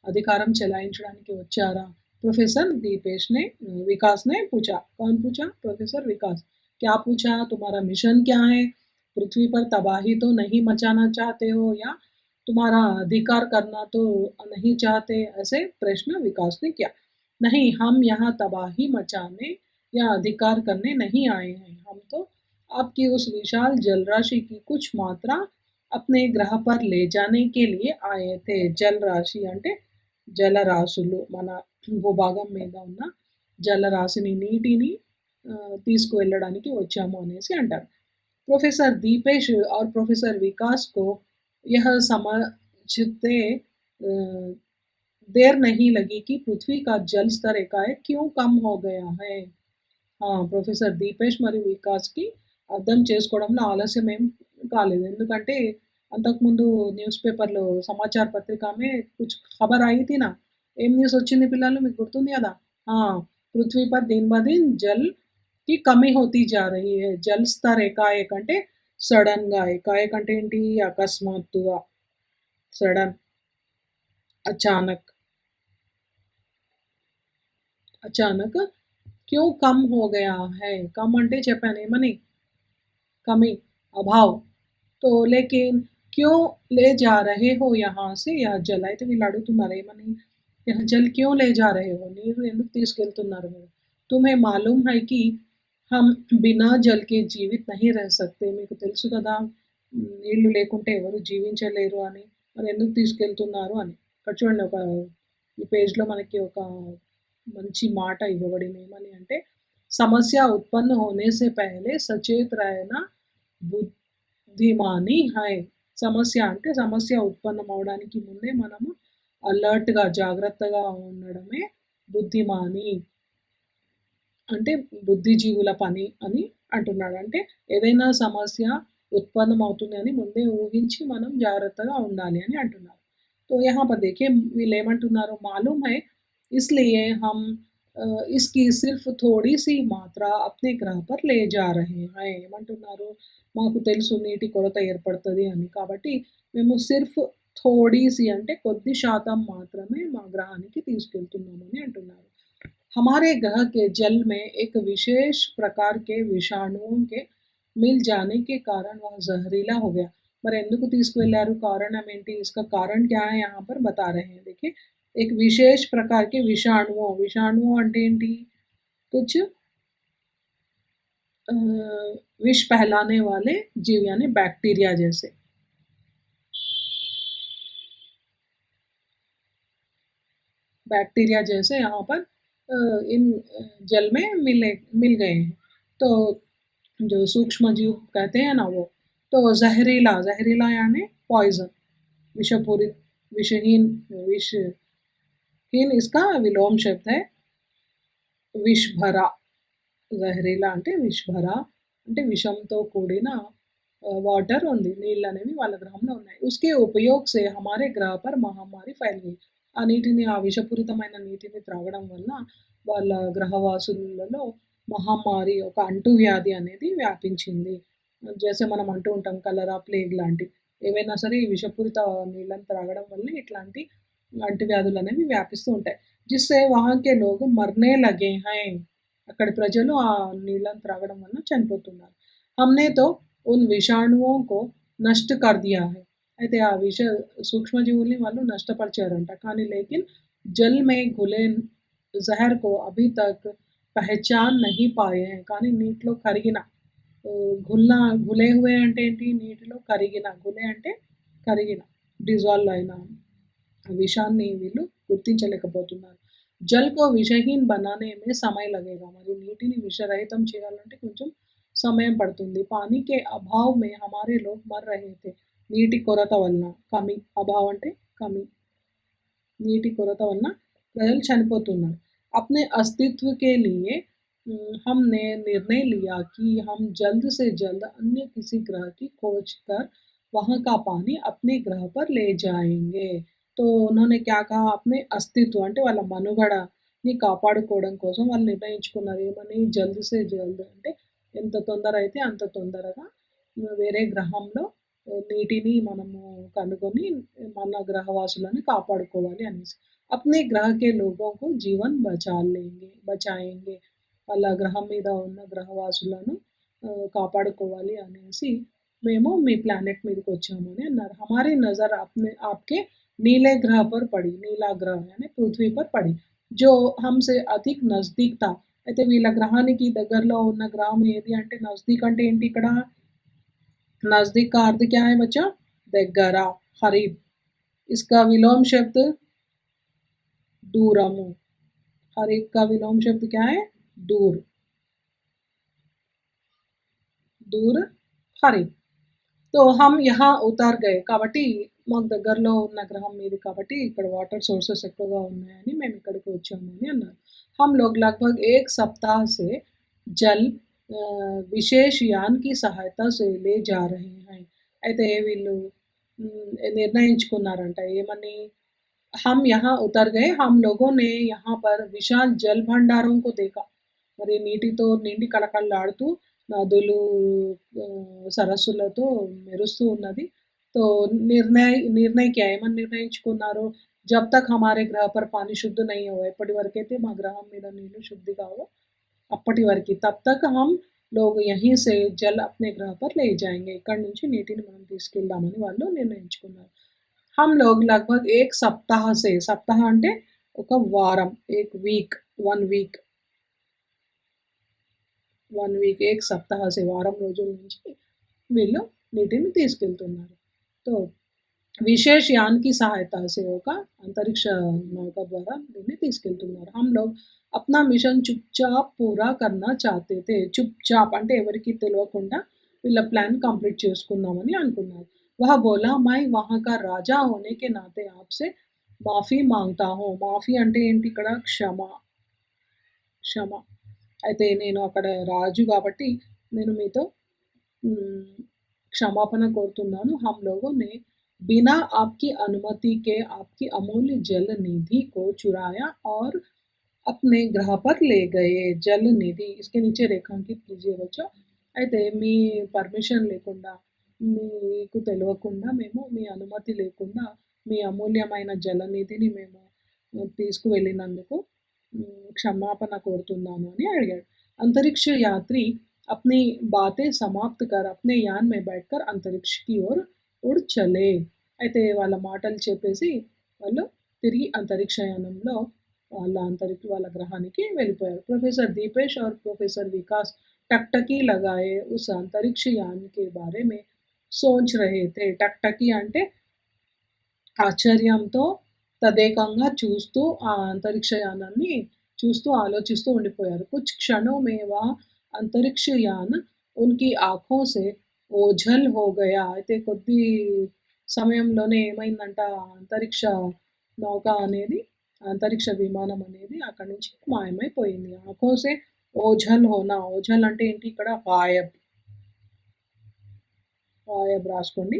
అధికారం చెలాయించడానికి వచ్చారా? प्रोफेसर दीपेश ने विकास ने पूछा. कौन पूछा? प्रोफेसर विकास. क्या पूछा? तुम्हारा मिशन क्या है? पृथ्वी पर तबाही तो नहीं मचाना चाहते हो या तुम्हारा अधिकार करना तो नहीं चाहते? ऐसे प्रश्न विकास ने किया. नहीं, हम यहाँ तबाही मचाने या अधिकार करने नहीं आए हैं. हम तो आपकी उस विशाल जलराशि की कुछ मात्रा अपने ग्रह पर ले जाने के लिए आए थे. జలరాశి అంటే జలరాశులు. మన భూభాగం మీద ఉన్న జలరాశిని, నీటిని తీసుకువెళ్ళడానికి వచ్చాము అనేసి అంటారు. प्रोफेसर दीपेश और प्रोफेसर विकास को यह समझते देर नहीं लगी कि पृथ्वी का जल स्तर एकाएक क्यों कम हो गया है. ప్రొఫెసర్ దీపేష్ మరియు వికాస్‌కి అర్థం చేసుకోవడంలో ఆలస్యం ఏం కాలేదు. ఎందుకంటే అంతకుముందు న్యూస్ పేపర్‌లో సమాచార్ పత్రిక में कुछ खबर आई थी ना. ఏం న్యూస్ వచ్చింది పిల్లలు? మీకు గుర్తుంది కదా? పృథ్వీ పర్ दिन ब दिन जल की कमी होती जा रही है. జల్ స్తర్ ఏకాఏక్ అంటే సడెన్‌గా. ఏకాఏక్ అంటే ఏంటి? అకస్మాత్తుగా. సడన్, అచానక్. అచానక్ क्यों कम हो गया है? कम అంటే చెప్పాను ఏమని? कमी, अभाव. तो लेकिन क्यों ले जा रहे हो यहाँ से यह जल? అయితే వీళ్ళు అడుగుతున్నారు ఏమని? यह जल क्यों ले जा रहे हो? నీరు ఎందుకు తీసుకెళ్తున్నారు మీరు? तुम्हें मालूम है कि हम बिना जल के जीवित नहीं रह सकते. మీకు తెలుసు కదా నీళ్లు లేకుంటే ఎవరు జీవించలేరు అని. మరి ఎందుకు తీసుకెళ్తున్నారు అని. ఇక్కడ చూడండి ఈ పేజ్‌లో మనకి ఒక మంచి మాట ఇవ్వబడింది. ఏమని అంటే సమస్య ఉత్పन्न होने से पहले सचेत रहना బుద్ధిమాని హై. సమస్య అంటే సమస్య ఉత్పన్నం అవ్వడానికి ముందే మనము అలర్ట్‌గా, జాగ్రత్తగా ఉండడమే బుద్ధిమాని. అంటే బుద్ధిజీవుల పని అని అంటున్నాడు. అంటే ఏదైనా సమస్య ఉత్పన్నమవుతుంది అని ముందే ఊహించి మనం జాగ్రత్తగా ఉండాలి అని అంటున్నారు. तो यहाँ पर देखिए వీళ్ళేమంటున్నారు मालूम है इसलिए हम इसकी सिर्फ थोड़ी-सी मात्रा अपने ग्रह पर ले जा रहे हैं ఏమంటున్నారు? మాకు తెలుసు నీటి కొరత ఏర్పడతది అని. కాబట్టి మేము సిర్ఫ్ థోడీ-సి అంటే కొద్ది శాతం మాత్రమే మా గ్రహానికి తీసుకెళ్తున్నామని అంటున్నారు. हमारे ग्रह के जल में एक विशेष प्रकार के विषाणुओं के मिल जाने के कारण वह जहरीला हो गया మరి ఎందుకు తీసుకువెళ్లారు కారణం ఏంటి इसका कारण क्या है यहाँ पर बता रहे हैं देखिए एक विशेष प्रकार के विषाणुओं అంటే ఏంటి कुछ विष फैलाने वाले जीव यानी बैक्टीरिया जैसे बैक्टीरिया जैसे यहाँ पर इन जल में मिल गए हैं तो जो सूक्ष्म जीव कहते हैं ना वो तो जहरीला यानी पॉइजन विषपूरित विषहीन विषहीन इसका विलोम शब्द है विषभरा जहरीला అంటే విషభర అంటే విషంతో కూడిన वाटर ఉంది నీళ్ళు అనేవి వాళ్ళ గ్రహంలో ఉన్నాయి उसके उपयोग से हमारे ग्रह पर महामारी फैल गई ఆ నీటిని ఆ విషపూరితమైన నీటిని త్రాగడం వల్ల వాళ్ళ గ్రహవాసులలో మహమ్మారి ఒక అంటువ్యాధి అనేది వ్యాపించింది జैसे మనం అంటూ ఉంటాం కలరా ప్లేగ్ లాంటి ఏవైనా సరే ఈ విషపూరిత నీళ్ళని త్రాగడం వల్ల ఇట్లాంటి అంటువ్యాధులు అనేవి వ్యాపిస్తూ ఉంటాయి जिससे वहाँ के लोग मरने लगे हैं అక్కడి ప్రజలు ఆ నీళ్ళని త్రాగడం వల్ల చనిపోతున్నారు हमने तो उन विषाणुओं को नष्ट कर दिया है అయితే ఆ सूक्ष्मजीवुల్ని వాళ్ళు నష్టపరిచారంట కానీ लेकिन जल में घुले जहर को अभी तक पहचान नहीं पाए हैं కానీ నీటిలో కరిగిన घुले हुए అంటే ఏంటి నీటిలో కరిగిన घुले అంటే కరిగిన డిజాల్వ్ అయిన విషాన్ని వీళ్ళు గుర్తించలేకపోతున్నారు जल को विषहीन बनाने में समय लगेगा మరి నీటిని విషరహితం చేయాలంటే కొంచెం సమయం పడుతుంది पानी के अभाव में हमारे लोग मर रहे थे నీటి కొరత వలన కమి అభావ్ అంటే కమి నీటి కొరత వలన ప్రజలు చనిపోతున్నారు अपने अस्तित्व के लिए हमने निर्णय लिया कि हम जल्द से जल्द अन्य किसी ग्रह की खोज कर वहाँ का पानी अपने ग्रह पर ले जाएंगे तो उन्होंने क्या कहा अपने अस्तित्व అంటే వాళ్ళ మనుగడని కాపాడుకోవడం కోసం వాళ్ళు నిర్ణయించుకున్నారు ఏమని జల్ద్ సే జల్ద్ అంటే ఎంత తొందర అయితే అంత తొందరగా వేరే గ్రహంలో నీటిని మనము కనుగొని మన గ్రహవాసులను కాపాడుకోవాలి అనేసి अपने ग्रह के लोगों को जीवन बचाएंगे వాళ్ళ గ్రహం మీద ఉన్న గ్రహవాసులను కాపాడుకోవాలి అనేసి మేము మీ ప్లానెట్ మీదకి వచ్చాము అని అన్నారు हमारी नज़र अपने आपके नीले ग्रह पर पड़ी नीला ग्रह यानी पृथ्वी पर पड़ी जो हमसे अधिक नजदीक था అయితే వీళ్ళ గ్రహానికి దగ్గరలో ఉన్న గ్రహం ఏది అంటే నజదీక్ అంటే ఏంటి ఇక్కడ नजदीक का अर्थ क्या है बच्चों దగ్గర करीब इसका विलोम शब्द दूरमु करीब का विलोम शब्द क्या है दूर दूर करीब तो हम यहाँ उतर गए కాబట్టి మాకు దగ్గరలో ఉన్న గ్రహం మీది కాబట్టి ఇక్కడ వాటర్ సోర్సెస్ ఎక్కువగా ఉన్నాయని మేము ఇక్కడికి వచ్చాము అని అన్నారు हम लोग लगभग 1 सप्ताह से जल विशेष यान की सहायता से ले जा रहे हैं అయితే వీళ్ళు నిర్ణయించుకున్నారంట ఏమని हम यहाँ उतर गए हम लोगों ने यहाँ पर विशाल जल भंडारों को देखा మరి నీటితో నిండి కళకళలాడుతూ నదులు సరస్సులతో మెరుస్తూ ఉన్నది तो निर्णय क्या है ఏమని నిర్ణయించుకున్నారు जब तक हमारे ग्रह पर पानी शुद्ध नहीं हो ఎప్పటి వరకైతే మా గ్రహం మీద నీళ్లు శుద్ధి కావో అప్పటి వరకు तब तक हम लोग यहीं से जल अपने ग्रह पर ले जाएंगे ఇక్కడి నుంచి నీటిని మనం తీసుకెళ్దామని వాళ్ళు నిర్ణయించుకున్నారు हम लोग लगभग 1 सप्ताह से सप्ताह అంటే ఒక వారం एक वीक 1 वीक 1 वीक एक सप्ताह से వారం రోజుల నుంచి వీళ్ళు నీటిని తీసుకెళ్తున్నారు तो विशेष यान की सहायता से ఒక అంతరిక్ష నౌక ద్వారా దీన్ని తీసుకెళ్తున్నారు हम लोग अपना मिशन चुपचाप पूरा करना चाहते थे चुपचाप అంటే ఎవరికి తెలియకుండా వీళ్ళ ప్లాన్ కంప్లీట్ చేసుకుందామని అనుకున్నారు वह बोला मैं वहाँ का राजा होने के नाते आपसे माफी मांगता हूँ माफी అంటే ఏంటి ఇక్కడ క్షమ క్షమ అయితే నేను అక్కడ రాజు కాబట్టి నేను మీతో क्षमापण कोरुतुन्नानु। हम लोगों ने बिना आपकी अनुमति के आपकी अमूल्य जल निधि को चुराया और अपने ग्रह पर ले गए। जल निधि इसके नीचे रेखांकित कीजिए बच्चों। అయితే మీ పర్మిషన్ లేకుండా మీకు తెలియకుండా మేము మీ అనుమతి లేకుండా మీ అమూల్యమైన జలనిధిని మేము తీసుకువెళ్ళినందుకు క్షమాపణ కోరుతున్నాను అని అడిగాడు। अंतरिक्ष यात्री अपनी बातें समाप्त कर अपने यान में बैठकर अंतरिक्ष की ओर उड़ चले। అయితే వాళ్ళ మాటలు చెప్పేసి వాళ్ళు తిరిగి అంతరిక్ష యానంలో వాళ్ళ గ్రహానికి వెళ్ళిపోయారు। प्रोफेसर दीपेश और प्रोफेसर विकास टकटकी लगाए उस अंतरिक्ष यान के बारे में सोच रहे थे। टकटकी అంటే ఆశ్చర్యంతో తదేకంగా చూస్తూ ఆ అంతరిక్ష యానాన్ని చూస్తూ ఆలోచిస్తూ ఉండిపోయారు। कुछ क्षणों में वह अंतरिक्ष यान उनकी आँखों से ओझल हो गया। అయితే కొద్ది సమయంలోనే ఏమైందంట అంతరిక్ష నౌక అనేది అంతరిక్ష విమానం అనేది అక్కడి నుంచి మాయమైపోయింది। ఆँखों से ओझल होना ओझल అంటే ఏంటి ఇక్కడ गायब రాసుకోండి।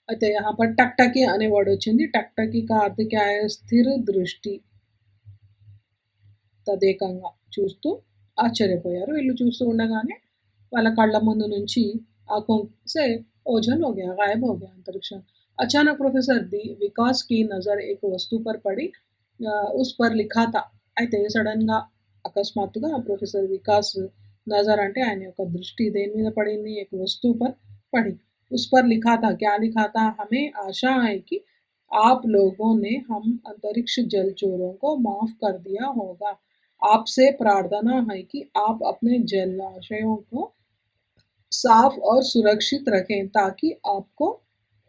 అయితే यहाँ पर टकटकी అనే వర్డ్ వచ్చింది। टकटकी का अर्थ क्या है स्थिर दृष्टि। తదేకంగా చూస్తూ ఆశ్చర్యపోయారు। వీళ్ళు చూస్తూ ఉండగానే వాళ్ళ కళ్ళ ముందు నుంచి आँखों से ओझल हो गया गायब हो गया अंतरिक्ष। अचानक प्रोफेसर विकास की नज़र एक वस्तु पर पड़ी। उस पर लिखा था। అయితే సడన్‌గా అకస్మాత్తుగా ప్రొఫెసర్ వికాస్ నజర్ అంటే ఆయన యొక్క దృష్టి దేని మీద పడింది एक वस्तु पर पड़ी। उस पर लिखा था क्या लिखा था हमें आशा है कि आप लोगों ने हम अंतरिक्ष जलचोरों को माफ कर दिया होगा। आपसे प्रार्थना है कि आप अपने जलाशयों को साफ और सुरक्षित रखें ताकि आपको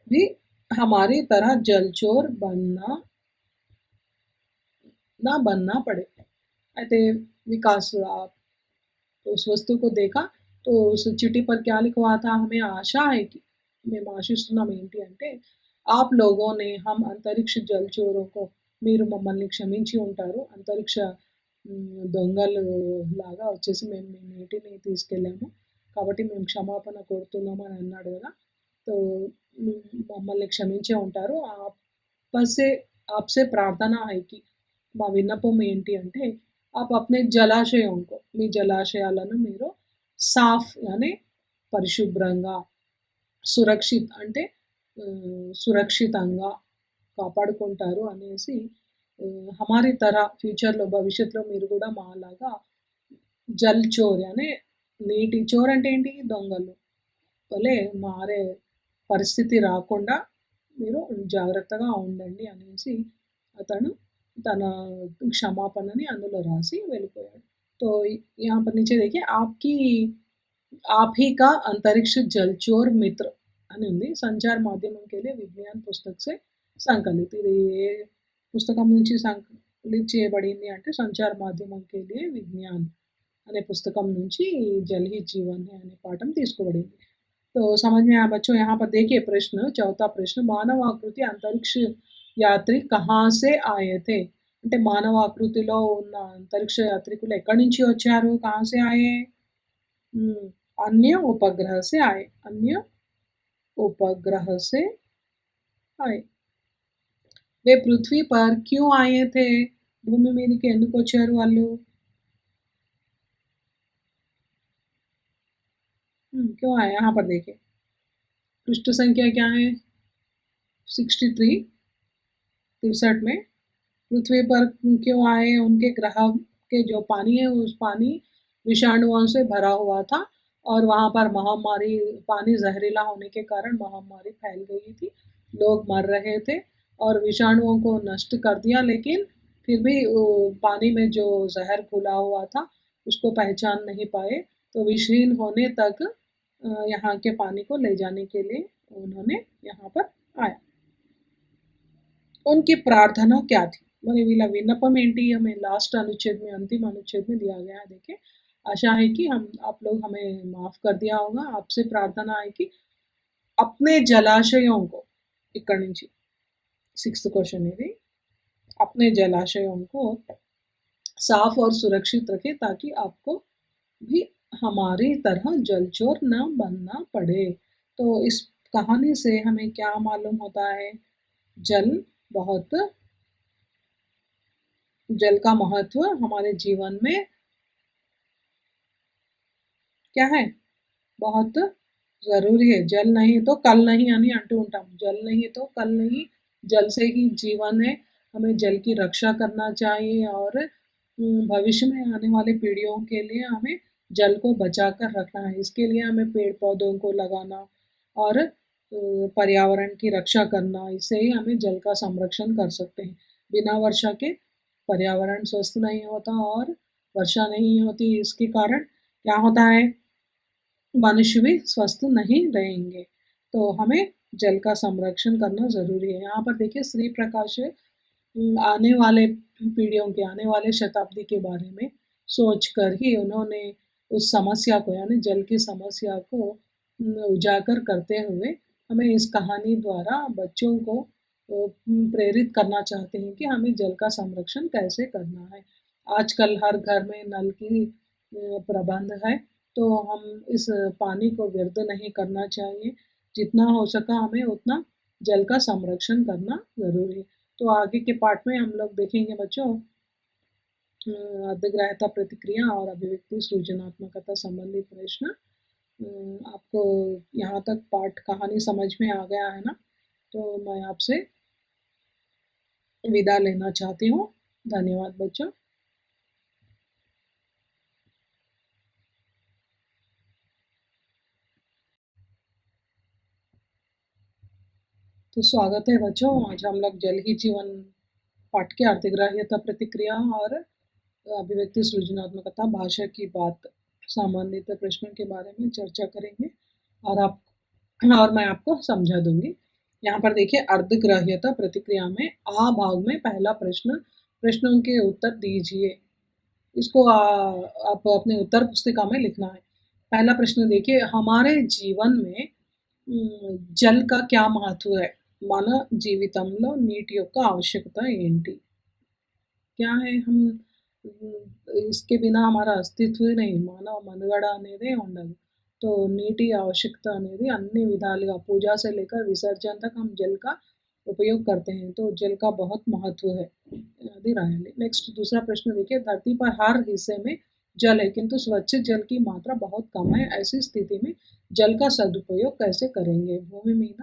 भी हमारी तरह जलचोर बनना पड़े। అయితే विकास उस वस्तु को देखा तो उस चिट्ठी पर क्या लिखा हुआ था हमें आशा है कि మేము ఆశిస్తున్నాం ఏంటి అంటే आप लोगों ने हम अंतरिक्ष जलचोरों को మీరు మమ్మల్ని క్షమించి ఉంటారు అంతరిక్ష దొంగలు లాగా వచ్చేసి మేము మీ నీటిని తీసుకెళ్ళాము కాబట్టి మేము క్షమాపణ కోరుతున్నాము అని అన్నాడు కదా तो మమ్మల్ని క్షమించే ఉంటారు आपसे प्रार्थना है कि మా విన్నపం ఏంటి అంటే आप अपने जलाशयों को మీ జలాశయాలను మీరు సాఫ్ यानी పరిశుభ్రంగా సురక్షిత్ అంటే సురక్షితంగా కాపాడుకుంటారు అనేసి హమారీ తరహ ఫ్యూచర్‌లో భవిష్యత్తులో మీరు కూడా మాలాగా జల్ చోర్ అనే నీటి చోర్ అంటే ఏంటి దొంగలు వలె మారే పరిస్థితి రాకుండా మీరు జాగ్రత్తగా ఉండండి అనేసి అతను తన క్షమాపణని అందులో రాసి వెళ్ళిపోయాడు। तो यहाँ पर नीचे देखिए आप ही का अंतरिक्ष जलचोर मित्र అని ఉంది। సంచార మాధ్యమం के लिए विज्ञान पुस्तक से संकलित ఇది ఏ పుస్తకం నుంచి సంకలిత చేయబడింది అంటే సంచార మాధ్యమం के लिए विज्ञान అనే పుస్తకం నుంచి जल ही जीवन है అనే పాఠం తీసుకోబడింది। तो समझ में आया बच्चों। यहाँ पर देखिए प्रश्न चौथा प्रश्न मानव आकृति अंतरिक्ष यात्री कहाँ से आए थे అంటే మానవ ఆకృతిలో ఉన్న అంతరిక్ష యాత్రికులు ఎక్కడి నుంచి వచ్చారు कहाँ से आए अन्य उपग्रह से आए अन्य उपग्रह से आए। वे पृथ्वी पर क्यों आए थे భూమి మీదకి ఎందుకు వచ్చారు వాళ్ళు क्यों आए यहाँ पर देखिए पृष्ठ संख्या क्या है 63 में पृथ्वी पर क्यों आए उनके ग्रह के जो पानी है उस पानी विषाणुओं से भरा हुआ था और वहाँ पर महामारी पानी जहरीला होने के कारण महामारी फैल गई थी लोग मर रहे थे और विषाणुओं को नष्ट कर दिया लेकिन फिर भी पानी में जो जहर घुला हुआ था उसको पहचान नहीं पाए तो विषहीन होने तक यहाँ के पानी को ले जाने के लिए उन्होंने यहाँ पर आया। उनकी प्रार्थना क्या थी మరి వీళ్ళ విన్నపం ఏంటి हमें लास्ट अनुच्छेद में अंतिम अनुच्छेद में दिया गया है। देखिए आशा है कि हम आप लोग हमें माफ कर दिया होगा। आपसे प्रार्थना है कि अपने जलाशयों को ఇక్కడ నుంచి 6th क्वेश्चन ఇది अपने जलाशयों को साफ और सुरक्षित रखें ताकि आपको भी हमारी तरह जलचोर न बनना पड़े। तो इस कहानी से हमें क्या मालूम होता है? जल बहुत जल का महत्व हमारे जीवन में क्या है? बहुत ज़रूरी है। जल नहीं तो कल नहीं అని అంటూ ఉంటాం. जल नहीं तो कल नहीं, जल से ही जीवन है। हमें जल की रक्षा करना चाहिए और भविष्य में आने वाली पीढ़ियों के लिए हमें जल को बचा कर रखना है। इसके लिए हमें पेड़-पौधों को लगाना और पर्यावरण की रक्षा करना, इससे ही हमें जल का संरक्षण कर सकते हैं। बिना वर्षा के पर्यावरण स्वस्थ नहीं होता और वर्षा नहीं होती, इसके कारण क्या होता है? मनुष्य भी स्वस्थ नहीं रहेंगे। तो हमें जल का संरक्षण करना ज़रूरी है। यहाँ पर देखिए श्री प्रकाश आने वाले पीढ़ियों के, आने वाले शताब्दी के बारे में सोच कर ही उन्होंने उस समस्या को यानी जल की समस्या को उजागर करते हुए हमें इस कहानी द्वारा बच्चों को प्रेरित करना चाहते हैं कि हमें जल का संरक्षण कैसे करना है। आजकल हर घर में नल की प्रबंध है, तो हम इस पानी को व्यर्थ नहीं करना चाहिए। जितना हो सका हमें उतना जल का संरक्षण करना ज़रूरी है। तो आगे के पार्ट में हम लोग देखेंगे बच्चों अर्धग्राह्यता प्रतिक्रिया और अभिव्यक्ति सृजनात्मकता संबंधी प्रश्न। आपको यहाँ तक पाठ कहानी समझ में आ गया है ना? तो मैं आपसे विदा लेना चाहती हूँ। धन्यवाद बच्चों। तो स्वागत है बच्चों, आज हम लोग जल ही जीवन पाठ के अर्धग्राह्यता प्रतिक्रिया और अभिव्यक्ति सृजनात्मकता भाषा की बात संबंधित प्रश्नों के बारे में चर्चा करेंगे और आप और मैं आपको समझा दूंगी। यहाँ पर देखिए अर्धग्राह्यता प्रतिक्रिया में आ भाग में पहला प्रश्न, प्रश्नों के उत्तर दीजिए। इसको आप अपने उत्तर पुस्तिका में लिखना है। पहला प्रश्न देखिए, हमारे जीवन में जल का क्या महत्व है? మన జీవితంలో నీటి యొక్క ఆవశ్యకత ఏంటి? क्या है हम इसके बिना हमारा अस्तित्व ही नहीं, మానవ మనుగడ అనేదే ఉండదు. तो నీటి आवश्यकता అనేది అన్ని విధాలుగా पूजा से लेकर विसर्जन तक हम जल का उपयोग करते हैं, तो जल का बहुत महत्व है। అది రాయాలి। नेक्स्ट दूसरा प्रश्न देखिए, धरती पर हर हिस्से में जल है किंतु स्वच्छ जल की मात्रा बहुत कम है, ऐसी स्थिति में जल का सदुपयोग कैसे करेंगे? భూమి మీద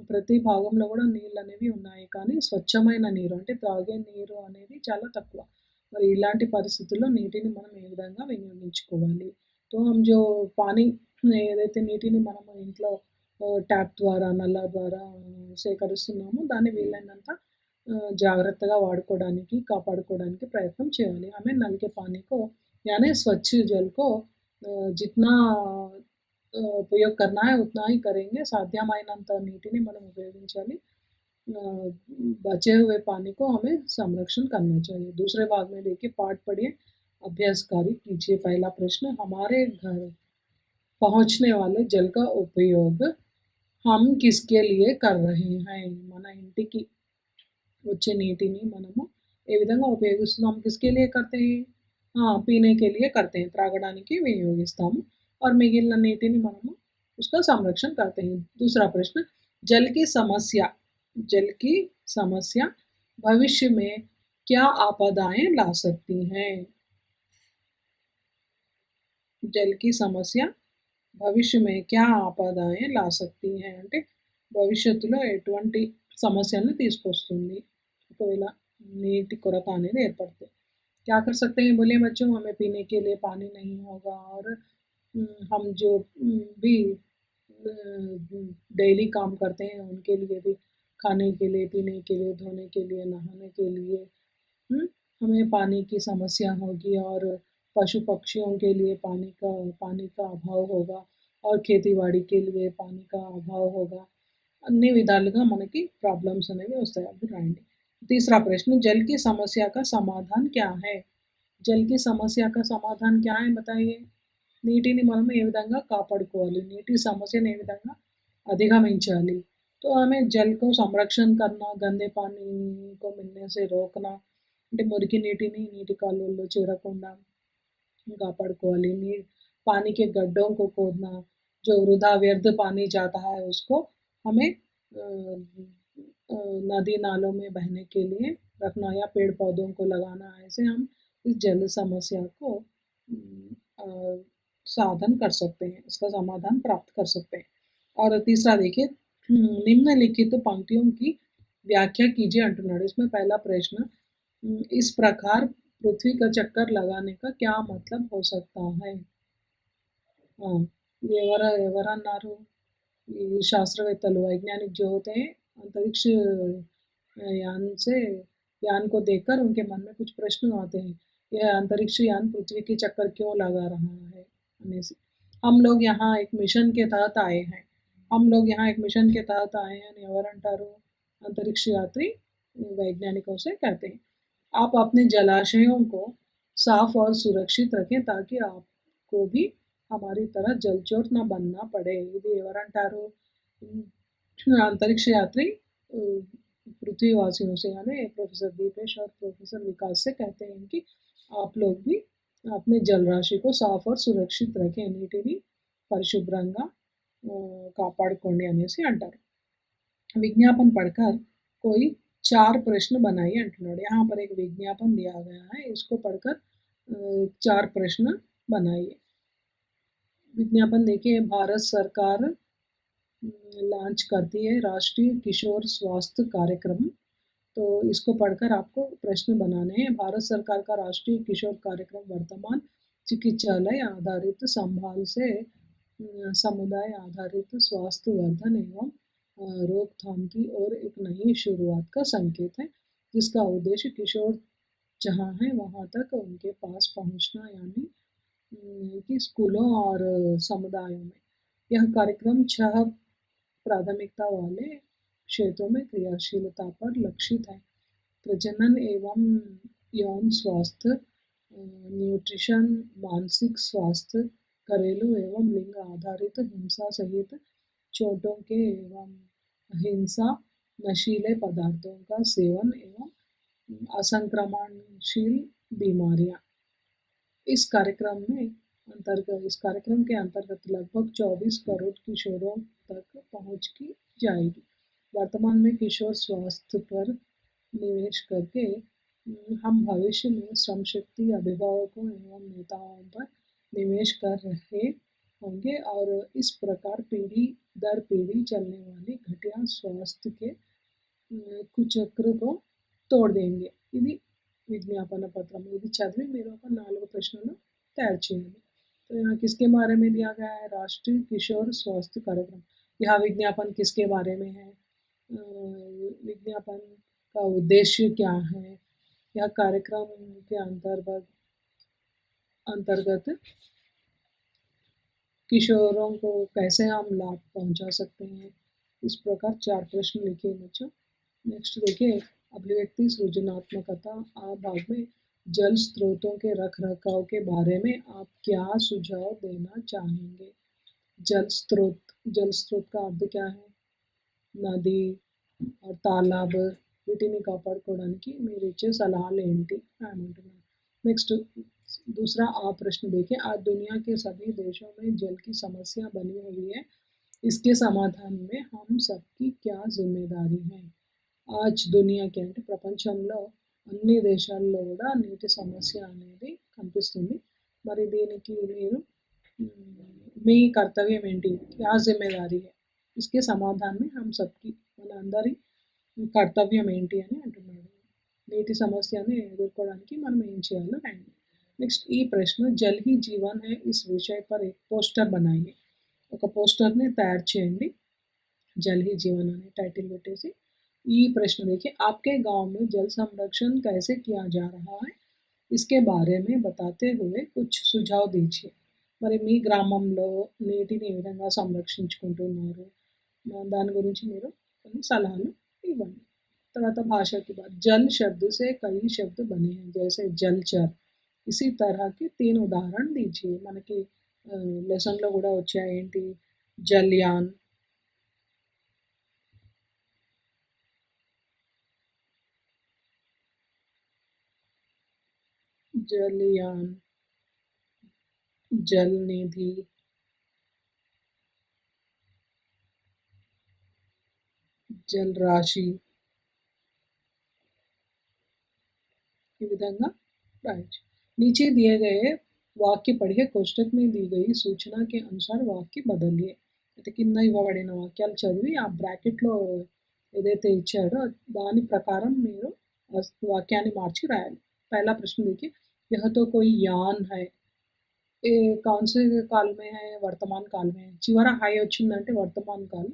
ప్రతి భాగంలో కూడా నీళ్ళనేవి ఉన్నాయి. కానీ స్వచ్ఛమైన నీరు అంటే తాగే నీరు అనేది చాలా తక్కువ. మరి ఇలాంటి పరిస్థితుల్లో నీటిని మనం ఏ విధంగా వినియోగించుకోవాలి? तो हम जो पानी ఏదైతే నీటిని మనము ఇంట్లో ట్యాప్ ద్వారా, నల్లా ద్వారా సేకరిస్తున్నామో దాన్ని వీలైనంత జాగ్రత్తగా వాడుకోవడానికి, కాపాడుకోవడానికి ప్రయత్నం చేయాలి. हमें नल के पानी को यानी स्वच्छ जल को जितना ఉపయోగ करना है उतना ही करेंगे. సాధ్యమైనంత నీటిని మనం ఉపయోగించాలి. बचे हुए पानी को हमें संरक्षण करना चाहिए। दूसरे भाग में देखिए पाठ पढ़िए, अभ्यास कार्य कीजिए। पहला प्रश्न, हमारे घर पहुँचने वाले जल का उपयोग हम किसके लिए कर रहे हैं? మన ఇంటికి వచ్చే నీటిని మనము ఏ విధంగా ఉపయోగిస్తున్నాం? किसके लिए करते हैं? हाँ, पीने के लिए करते हैं, త్రాగడానికి వినియోగిస్తాము और మిగిలిన నీటిని మనము उसका संरक्षण करते हैं। दूसरा प्रश्न, जल की समस्या जल की समस्या भविष्य में क्या आपदाएं ला सकती हैं? जल की समस्या భవిష్య में क्या ఆపదాయే లా सकती हैं అంటే భవిష్యత్తులో ఎటువంటి సమస్యలను తీసుకొస్తుంది ఒకవేళ నీటి కొరత అనేది ఏర్పడితే? क्या कर सकते हैं बोले बच्चों? हमें पीने के लिए पानी नहीं होगा और हम जो भी डेली काम करते हैं उनके लिए भी, खाने के लिए, पीने के लिए, धोने के लिए, नहाने के लिए हमें पानी की समस्या होगी और पशु पक्षियों के लिए पानी का अभाव होगा और खेती-बाड़ी के लिए पानी का अभाव होगा. అన్ని విధాలుగా మనకి ప్రాబ్లమ్స్ అనేవి వస్తాయి. అవి రాయండి. तीसरा प्रश्न, जल की समस्या का समाधान क्या है? जल की समस्या का समाधान क्या है बताइए? నీటిని మనం ఏ విధంగా కాపాడుకోవాలి? నీటి సమస్యను ఏ విధంగా అధిగమించాలి? तो हमें जल को संरक्षण करना, गंदे पानी को मिलने से रोकना అంటే మురికి నీటిని నీటి కాలువల్లో చేరకుండా कापड़कोली नीर पानी के गड्ढों को खोदना, जो वृथा व्यर्थ पानी जाता है उसको हमें नदी नालों में बहने के लिए रखना या पेड़ पौधों को लगाना। ऐसे हम इस जल समस्या को साधन कर सकते हैं, इसका समाधान प्राप्त कर सकते हैं। और तीसरा देखिए, निम्नलिखित पंक्तियों की व्याख्या कीजिए अंటున్నాడు। इसमें पहला प्रश्न, इस प्रकार पृथ्वी का चक्कर लगाने का क्या मतलब हो सकता है? ఆ, ఎవరన్నారు? ఈ శాస్త్రవేత్తలు वैज्ञानिक जो होते हैं अंतरिक्ष यान से यान को देखकर उनके मन में कुछ प्रश्न आते हैं। यह अंतरिक्ष यान पृथ्वी के चक्कर क्यों लगा रहा है? हमें से हम लोग यहाँ एक मिशन के तहत आए हैं। हम लोग यहाँ एक मिशन के तहत आए हैं అని ఎవరంటారు? अंतरिक्ष यात्री वैज्ञानिकों से कहते हैं। आप अपने जलाशयों को साफ और सुरक्षित रखें ताकि आपको भी हमारी तरह जलचोर न बनना पड़े। ఇది ఎవరంటారు? अंतरिक्ष यात्री पृथ्वीवासियों से यानी प्रोफेसर दीपेश और प्रोफेसर विकास से कहते हैं कि आप लोग भी अपने जल राशि को साफ और सुरक्षित रखें, నీటిని పరిశుభ్రంగా కాపాడుకోండి అనేసి అంటారు। विज्ञापन पढ़कर कोई 4 प्रश्न बनाइए अंటున్నాడు। यहाँ पर एक विज्ञापन दिया गया है, इसको पढ़कर 4 प्रश्न बनाइए। विज्ञापन देखिए, भारत सरकार लॉन्च करती है राष्ट्रीय किशोर स्वास्थ्य कार्यक्रम। तो इसको पढ़कर आपको प्रश्न बनाने हैं। भारत सरकार का राष्ट्रीय किशोर कार्यक्रम वर्तमान चिकित्सालय आधारित संभाल से समुदाय आधारित स्वास्थ्य वर्धन एवं रोकथाम की ओर एक नई शुरुआत का संकेत है, जिसका उद्देश्य किशोर जहाँ है वहाँ तक उनके पास पहुँचना, यानी कि स्कूलों और समुदायों में। यह कार्यक्रम 6 प्राथमिकता वाले क्षेत्रों में क्रियाशीलता पर लक्षित है। प्रजनन एवं यौन स्वास्थ्य, न्यूट्रिशन, मानसिक स्वास्थ्य, घरेलू एवं लिंग आधारित हिंसा सहित चोटों के एवं हिंसा, नशीले पदार्थों का सेवन एवं असंक्रमणशील बीमारियां। इस कार्यक्रम के अंतर्गत लगभग 24 करोड़ किशोरों तक पहुंच की जाएगी। वर्तमान में किशोर स्वास्थ्य पर निवेश करके हम भविष्य में श्रम शक्ति, अभिभावकों एवं नेताओं पर निवेश कर रहे होंगे और इस प्रकार पीढ़ी दर पीढ़ी चलने वाली घटिया स्वास्थ्य के కుచక్ర को तोड़ देंगे। ఇది विज्ञापन पत्रम। ఇది చదివి మీరు ఒక 4 ప్రశ్నలు तैयार చేయండి। तो यहाँ किसके बारे में दिया गया है? राष्ट्रीय किशोर स्वास्थ्य कार्यक्रम। यह विज्ञापन किसके बारे में है? विज्ञापन का उद्देश्य क्या है? यह कार्यक्रम के अंतर्गत किशोरों को कैसे हम लाभ पहुंचा सकते हैं? इस प्रकार 4 प्रश्न लिखिए बच्चों। नेक्स्ट देखिए, अभिव्यक्ति सृजनात्मकता। आ भाग में जल स्रोतों के रख रखाव के बारे में आप क्या सुझाव देना चाहेंगे? जल स्रोत का अर्थ क्या है? నది और तालाब, వీటిని కాపాడుకోవడానికి మీరు ఇచ్చే సలహాలు ఏంటి అని అంటున్నాను। नेक्स्ट दूसरा आप प्रश्न देखिए, आज दुनिया के सभी देशों में जल की समस्या बनी हुई है, इसके समाधान में हम सबकी क्या जिम्मेदारी है? आज దునియాకి అంటే ప్రపంచంలో అన్ని దేశాల్లో కూడా నీటి సమస్య అనేది కనిపిస్తుంది। మరి దీనికి మీరు మీ కర్తవ్యం ఏంటి? क्या जिम्मेदारी है? इसके समाधान में हम सबकी మన అందరి కర్తవ్యం ఏంటి అని అంటున్నాడు। నీటి సమస్యని ఎదుర్కోవడానికి మనం ఏం చేయాలో రాయండి। నెక్స్ట్ ఈ ప్రశ్న, Jal he Jeevan high is విషయ పర్ एक పోస్టర్ बनाइए। ఒక పోస్టర్ని తయారు చేయండి, जल ही जीवन अने टाइटल పెట్టేసి। ఈ ప్రశ్న देखिए, आपके गांव में जल संरक्षण कैसे किया जा रहा है, इसके बारे में बताते हुए कुछ सुझाव दीजिए। మరి మీ గ్రామంలో నీటిని ఏ విధంగా సంరక్షించుకుంటున్నారు, దాని గురించి మీరు కొన్ని సలహాలు ఇవ్వండి। తర్వాత భాష की बात, जल शब्द से कई शब्द बने हैं जैसे जलचर। इसी तरह के 3 उदाहरण दीजिए। మనకి లెసన్లో కూడా వచ్చాయి ఏంటి? జల్యాన్, जलयान, जल निधि, जल राशि, ఈ విధంగా రాయొచ్చు. नीचे दिए गए వాక్య పढ़िए कोष्टक में दी गई सूचना के अनुसार వాక్య బదలిए. అయితే కింద ఇవ్వబడిన వాక్యాలు చదివి ఆ బ్రాకెట్లో ఏదైతే ఇచ్చాడో దాని ప్రకారం మీరు వాక్యాన్ని మార్చి రాయాలి. पहला प्रश्न देखिए, यह तो कोई यान है. ఏ कौन से काल में है, వర్తమాన కాल में है. చివర హై వచ్చిందంటే వర్తమాన కాలం.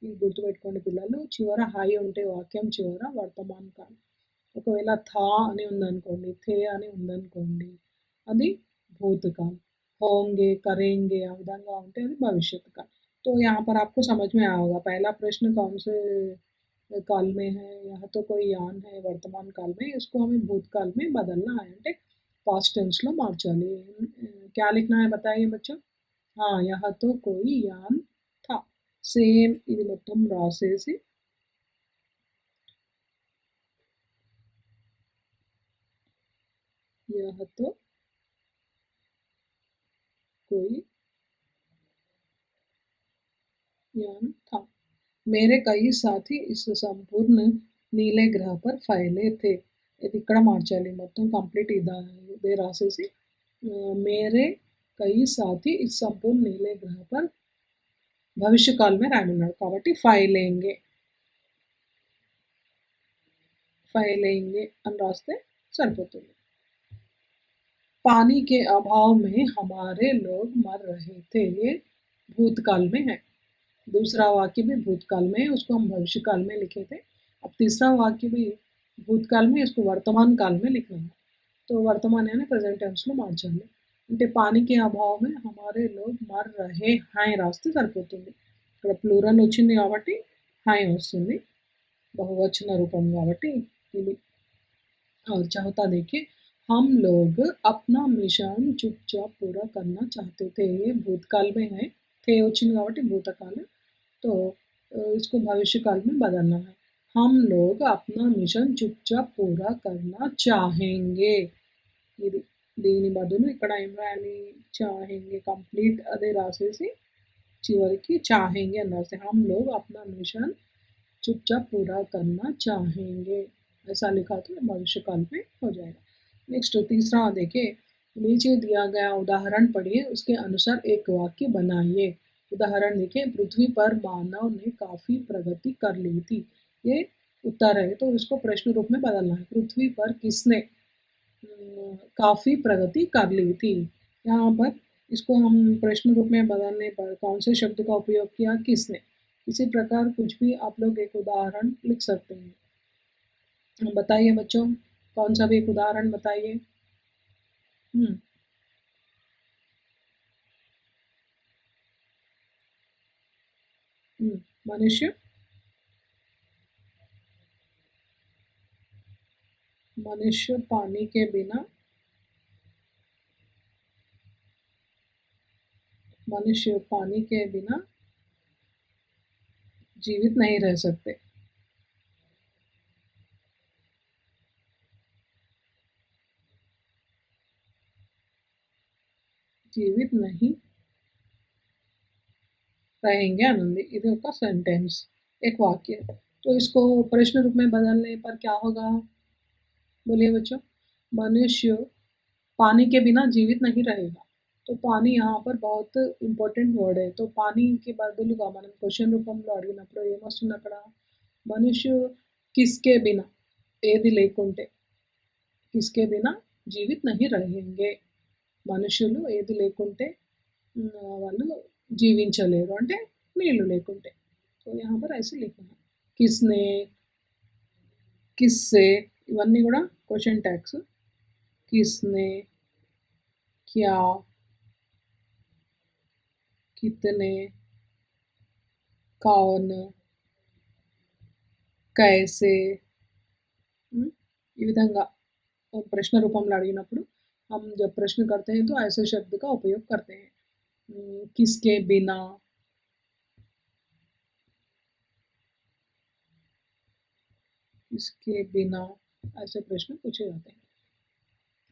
ఇది గుర్తుపెట్టుకోండి పిల్లలు. చివర హై ఉంటే వాక్యం చివర వర్తమాన కాలం. ఒకవేళ థా అని ఉందనుకోండి, थे అని ఉందనుకోండి, అది भूतकाल. होंगे, करेंगे ఆ విధంగా ఉంటే అది భవిష్యత్ काल. तो यहाँ पर आपको समझ में आया होगा. पहला प्रश्न कौन से काल में है, यहाँ तो कोई यान है वर्तमान काल में, इसको हमें भूतकाल में बदलना है అంటే पास्ट टेंस లో మార్చాలి. क्या लिखना है बताइए बच्चों. हाँ, यहाँ तो कोई यान था. సేమ్ ఇది మొత్తం రాసేసి यह तो कोई यान था. मेरे कई साथी इस संपूर्ण నీలే గ్రహ पर ఫైలే थे. ఇది ఇక్కడ మార్చాలి మొత్తం కంప్లీట్ ఇదే రాసేసి मेरे कई साथी इस संपूर्ण नीले ग्रह पर भविष्य काल में రాయమన్నాడు కాబట్టి ఫైలేంగే ఫైలేంగే అని రాస్తే సరిపోతుంది. पानी के अभाव में हमारे लोग मर रहे थे, ये भूतकाल में है. दूसरा वाक्य भी भूतकाल में है, उसको हम भविष्य काल में लिखे थे. अब तीसरा वाक्य भी भूतकाल में, इसको वर्तमान काल में लिखना है. तो वर्तमान यानी प्रेजेंट टेंस లో మార్చాలి. అంటే పానీకి అభావమే హమారే లోగ్ మర్ రహే హై రాస్తే సరిపోతుంది. ఇక్కడ ప్లూరల్ వచ్చింది కాబట్టి హై వస్తుంది, బహువచన రూపం కాబట్టి ఇది. और चौथा देखिए, हम लोग अपना मिशन चुपचाप पूरा करना चाहते थे. ये भूतकाल में है, थे వచ్చింది కాబట్టి భూతకాల. तो इसको भविष्य काल में बदलना है. हम लोग अपना मिशन चुपचाप पूरा करना चाहेंगे. ఇది దీని బదులు ఇక్కడ ఏం రాయాలి, చాహెంగే కంప్లీట్ అదే రాసేసి చివరికి చాహెంగే అని రాస్తే हम लोग अपना मिशन चुपचाप पूरा करना चाहेंगे ऐसा लिखा तो भविष्य काल में हो जाएगा. नेक्स्ट तीसरा देखिए, नीचे दिया गया उदाहरण पढ़िए, उसके अनुसार एक वाक्य बनाइए. उदाहरण देखिए, पृथ्वी पर मानव ने काफी प्रगति कर ली थी. ये उत्तर है तो इसको प्रश्न रूप में बदलना है. पृथ्वी पर किसने काफी प्रगति कर ली थी. यहाँ पर इसको हम प्रश्न रूप में बदलने पर कौन से शब्द का उपयोग किया, किसने. इसी प्रकार कुछ भी आप लोग एक उदाहरण लिख सकते हैं. बताइए बच्चों, कौन सा भी एक उदाहरण बताइए. मनुष्य मनुष्य पानी के बिना मनुष्य पानी के बिना जीवित नहीं रह सकते. जीवित नहीं रहेंगे आनंदी. ఇది ఒక सेंटेंस, एक वाक्य. तो इसको प्रश्न रूप में बदलने पर क्या होगा, बोलिए बच्चों. मनुष्य पानी के बिना जीवित नहीं रहेगा. तो पानी यहाँ पर बहुत ఇంపార్టెంట్ వర్డ్ है. तो పానీకి బదులుగా మనం క్వశ్చన్ రూపంలో అడిగినప్పుడు ఏమొస్తుంది అక్కడ, మనుష్య కిస్కే బినా, ఏది లేకుంటే, కిస్కే బినా జీవిత్ నహి रहेंगे. మనుషులు ఏది లేకుంటే వాళ్ళు జీవించలేరు అంటే నీళ్లు లేకుంటే. సో यहाँ पर ऐसे लिखना है. किसने, किससे, ఇవన్నీ కూడా క్వశ్చన్ ట్యాగ్స్. किसने, क्या, कितने, कौन, कैसे. ఈ విధంగా प्रश्न रूपంలో అడిగినప్పుడు हम जब प्रश्न करते हैं तो ऐसे शब्द का उपयोग करते हैं. किसके बिना, किसके बिना, ऐसे प्रश्न पूछे जाते हैं.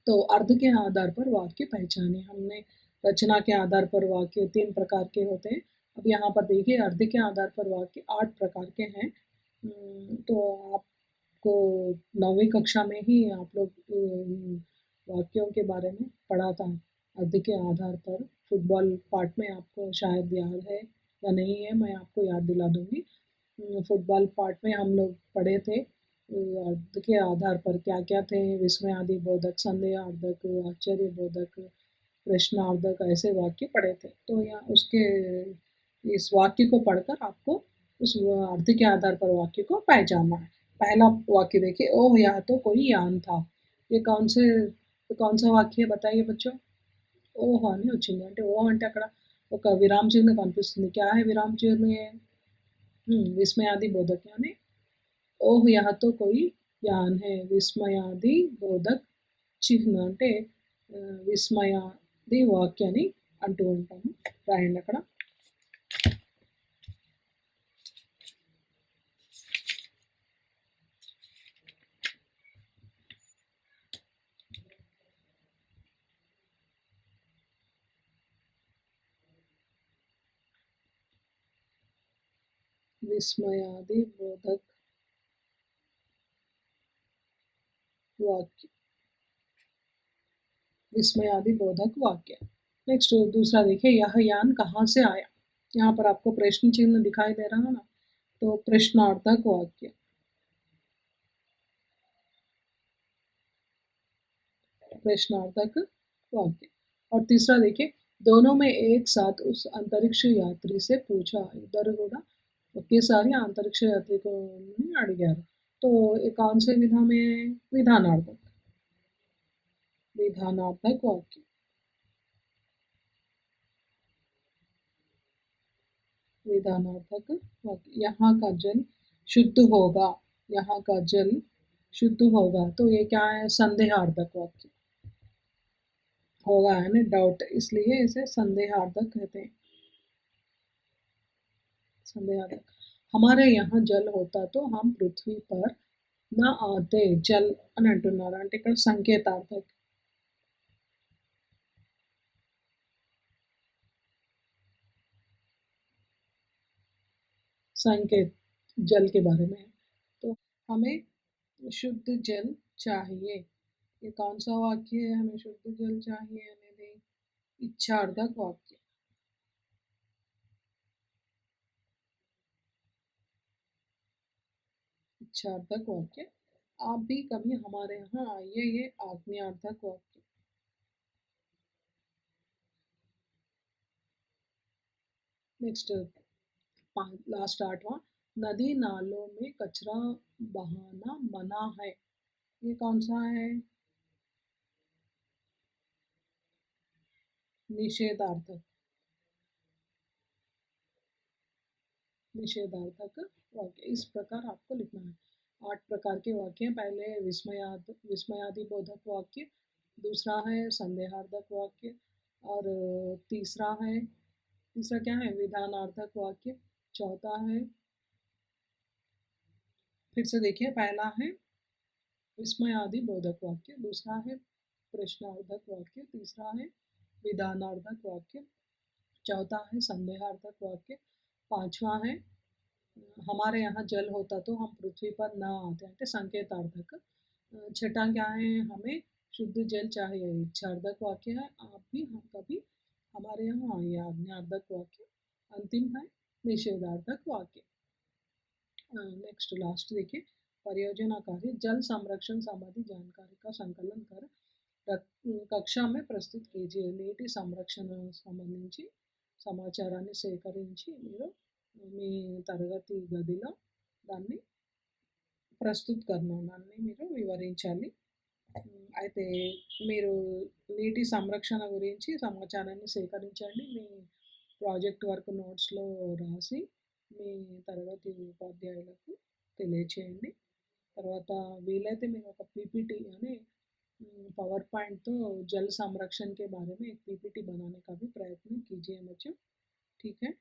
तो अर्थ के आधार पर वाक्य पहचाने। हमने रचना के आधार पर वाक्य 3 प्रकार के होते हैं। अब यहाँ पर देखिए अर्थ के आधार पर वाक्य 8 प्रकार के हैं। तो आपको 9वीं कक्षा में ही आप लोग वाक्यों के बारे में पढ़ा था। अर्थ के आधार पर फुटबॉल पार्ट में आपको शायद याद है या नहीं है, मैं आपको याद दिला दूँगी। फुटबॉल पार्ट में हम लोग पढ़े थे अर्थ के आधार पर क्या-क्या थे, विस्मयादि बोधक, संदेहार्थक, आश्चर्यबोधक, प्रश्नार्थक ऐसे वाक्य पढ़े थे। तो यहाँ उसके इस वाक्य को पढ़कर आपको उस अर्थ के आधार पर वाक्य को पहचानना है। पहला वाक्य देखिए, ओह! यह तो कोई यान था। ये कौन सा वाक्य है बताइए बच्चों? ఓహ్! అని వచ్చింది. అంటే ఓహ్! అంటే అక్కడ ఒక విరామ చిహ్నం కనిపిస్తుంది. क्या है विराम चिन्ह ये? विस्मयादि बोधक यानी ओह! यह तो कोई यान है. విస్మయాది బోధక్ చిహ్న అంటే విస్మయాది వాక్యాన్ని అంటూ ఉంటాము. రాయండి అక్కడ. విస్మయాది బోధక్ वाक्य विस्मयादि बोधक वाक्य। नेक्स्ट दूसरा देखिए यह यान कहाँ से आया? यहाँ पर आपको प्रश्न चिन्ह दिखाई दे रहा है ना? तो प्रश्नार्थक वाक्य प्रश्नार्थक वाक्य। और तीसरा देखिए दोनों में एक साथ उस अंतरिक्ष यात्री से पूछा इधर కూడా ఒకేసారి ఆ అంతరిక్ష యాత్రికుని అడిగారు तो ये कौन से विधा में विधानार्थक विधानार्थक वाक्य विधानार्थक वाक्य यहाँ का जल शुद्ध होगा यहाँ का जल शुद्ध होगा तो ये क्या है संदेहार्थक वाक्य होगा है ना डाउट इसलिए इसे संदेहार्थक कहते हैं संदेहार्थक हमारे यहाँ जल होता तो हम पृथ्वी पर न आते जल అని అంటున్నారు అంటే ఇక్కడ సంకేతార్థक संकेत जल के बारे में है तो हमें शुद्ध जल चाहिए ये कौन सा वाक्य है हमें शुद्ध जल चाहिए అనేది इच्छार्थक वाक्य इच्छार्थक वाक्य आप भी कभी हमारे यहाँ आइए ये आज्ञार्थक वाक्य नेक्स्ट लास्ट 8वां नदी नालों में कचरा बहाना मना है ये कौन सा है निषेधार्थक निषेधार्थक वाक्य इस प्रकार आपको लिखना है 8 प्रकार के वाक्य हैं पहले विस्मयादि बोधक वाक्य दूसरा है संदेहार्थक वाक्य और तीसरा क्या है विधानार्थक वाक्य चौथा है फिर से देखिए पहला है विस्मयादि बोधक वाक्य दूसरा है प्रश्नार्थक वाक्य तीसरा है विधानार्थक वाक्य चौथा है संदेहार्थक वाक्य पांचवा है हमारे यहाँ जल होता तो हम पृथ्वी पर न आते అంటే संकेतार्थक छठा क्या है हमें शुद्ध जल चाहिए इच्छार्थक वाक्य है आप भी हम कभी हमारे यहाँ आइए आज्ञार्थक वाक्य अंतिम है निषेधार्थक वाक्य नेक्स्ट लास्ट देखिए परियोजना कार्य जल संरक्षण संबंधी जानकारी का संकलन कर కక్ష में ప్రస్తుత कीजिए నీటి సంరక్షణ సంబంధించి సమాచారాన్ని సేకరించి మీరు మీ తరగతి గదిలో దాన్ని ప్రస్తుత దాన్ని మీరు వివరించాలి అయితే మీరు నీటి సంరక్షణ గురించి సమాచారాన్ని సేకరించండి మీ ప్రాజెక్ట్ వర్క్ నోట్స్లో రాసి మీ తరగతి ఉపాధ్యాయులకు తెలియచేయండి తర్వాత వీలైతే మీరు ఒక पीपीटी यानी पावर पॉइंट तो जल संरक्षण के बारे में एक पीपीटी बनाने का भी प्रयत्न कीजिए बच्चों ठीक है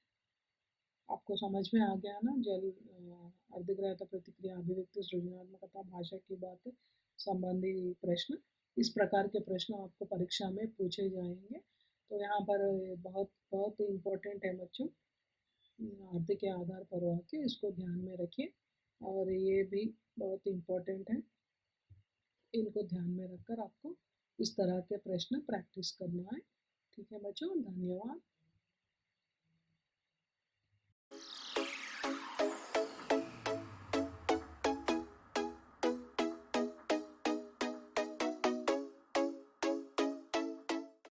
आपको समझ में आ गया ना जल अर्धग्रहता प्रतिक्रिया अभिव्यक्ति सृजनात्मकता भाषा की बात संबंधी प्रश्न इस प्रकार के प्रश्न आपको परीक्षा में पूछे जाएंगे। तो यहाँ पर बहुत बहुत इम्पोर्टेंट है बच्चों, आर्थिक के आधार पर वाक्य, इसको ध्यान में रखिए और ये भी बहुत इम्पोर्टेंट है। इनको ध्यान में रखकर आपको इस तरह के प्रश्न प्रैक्टिस करना है। ठीक है बच्चों, धन्यवाद।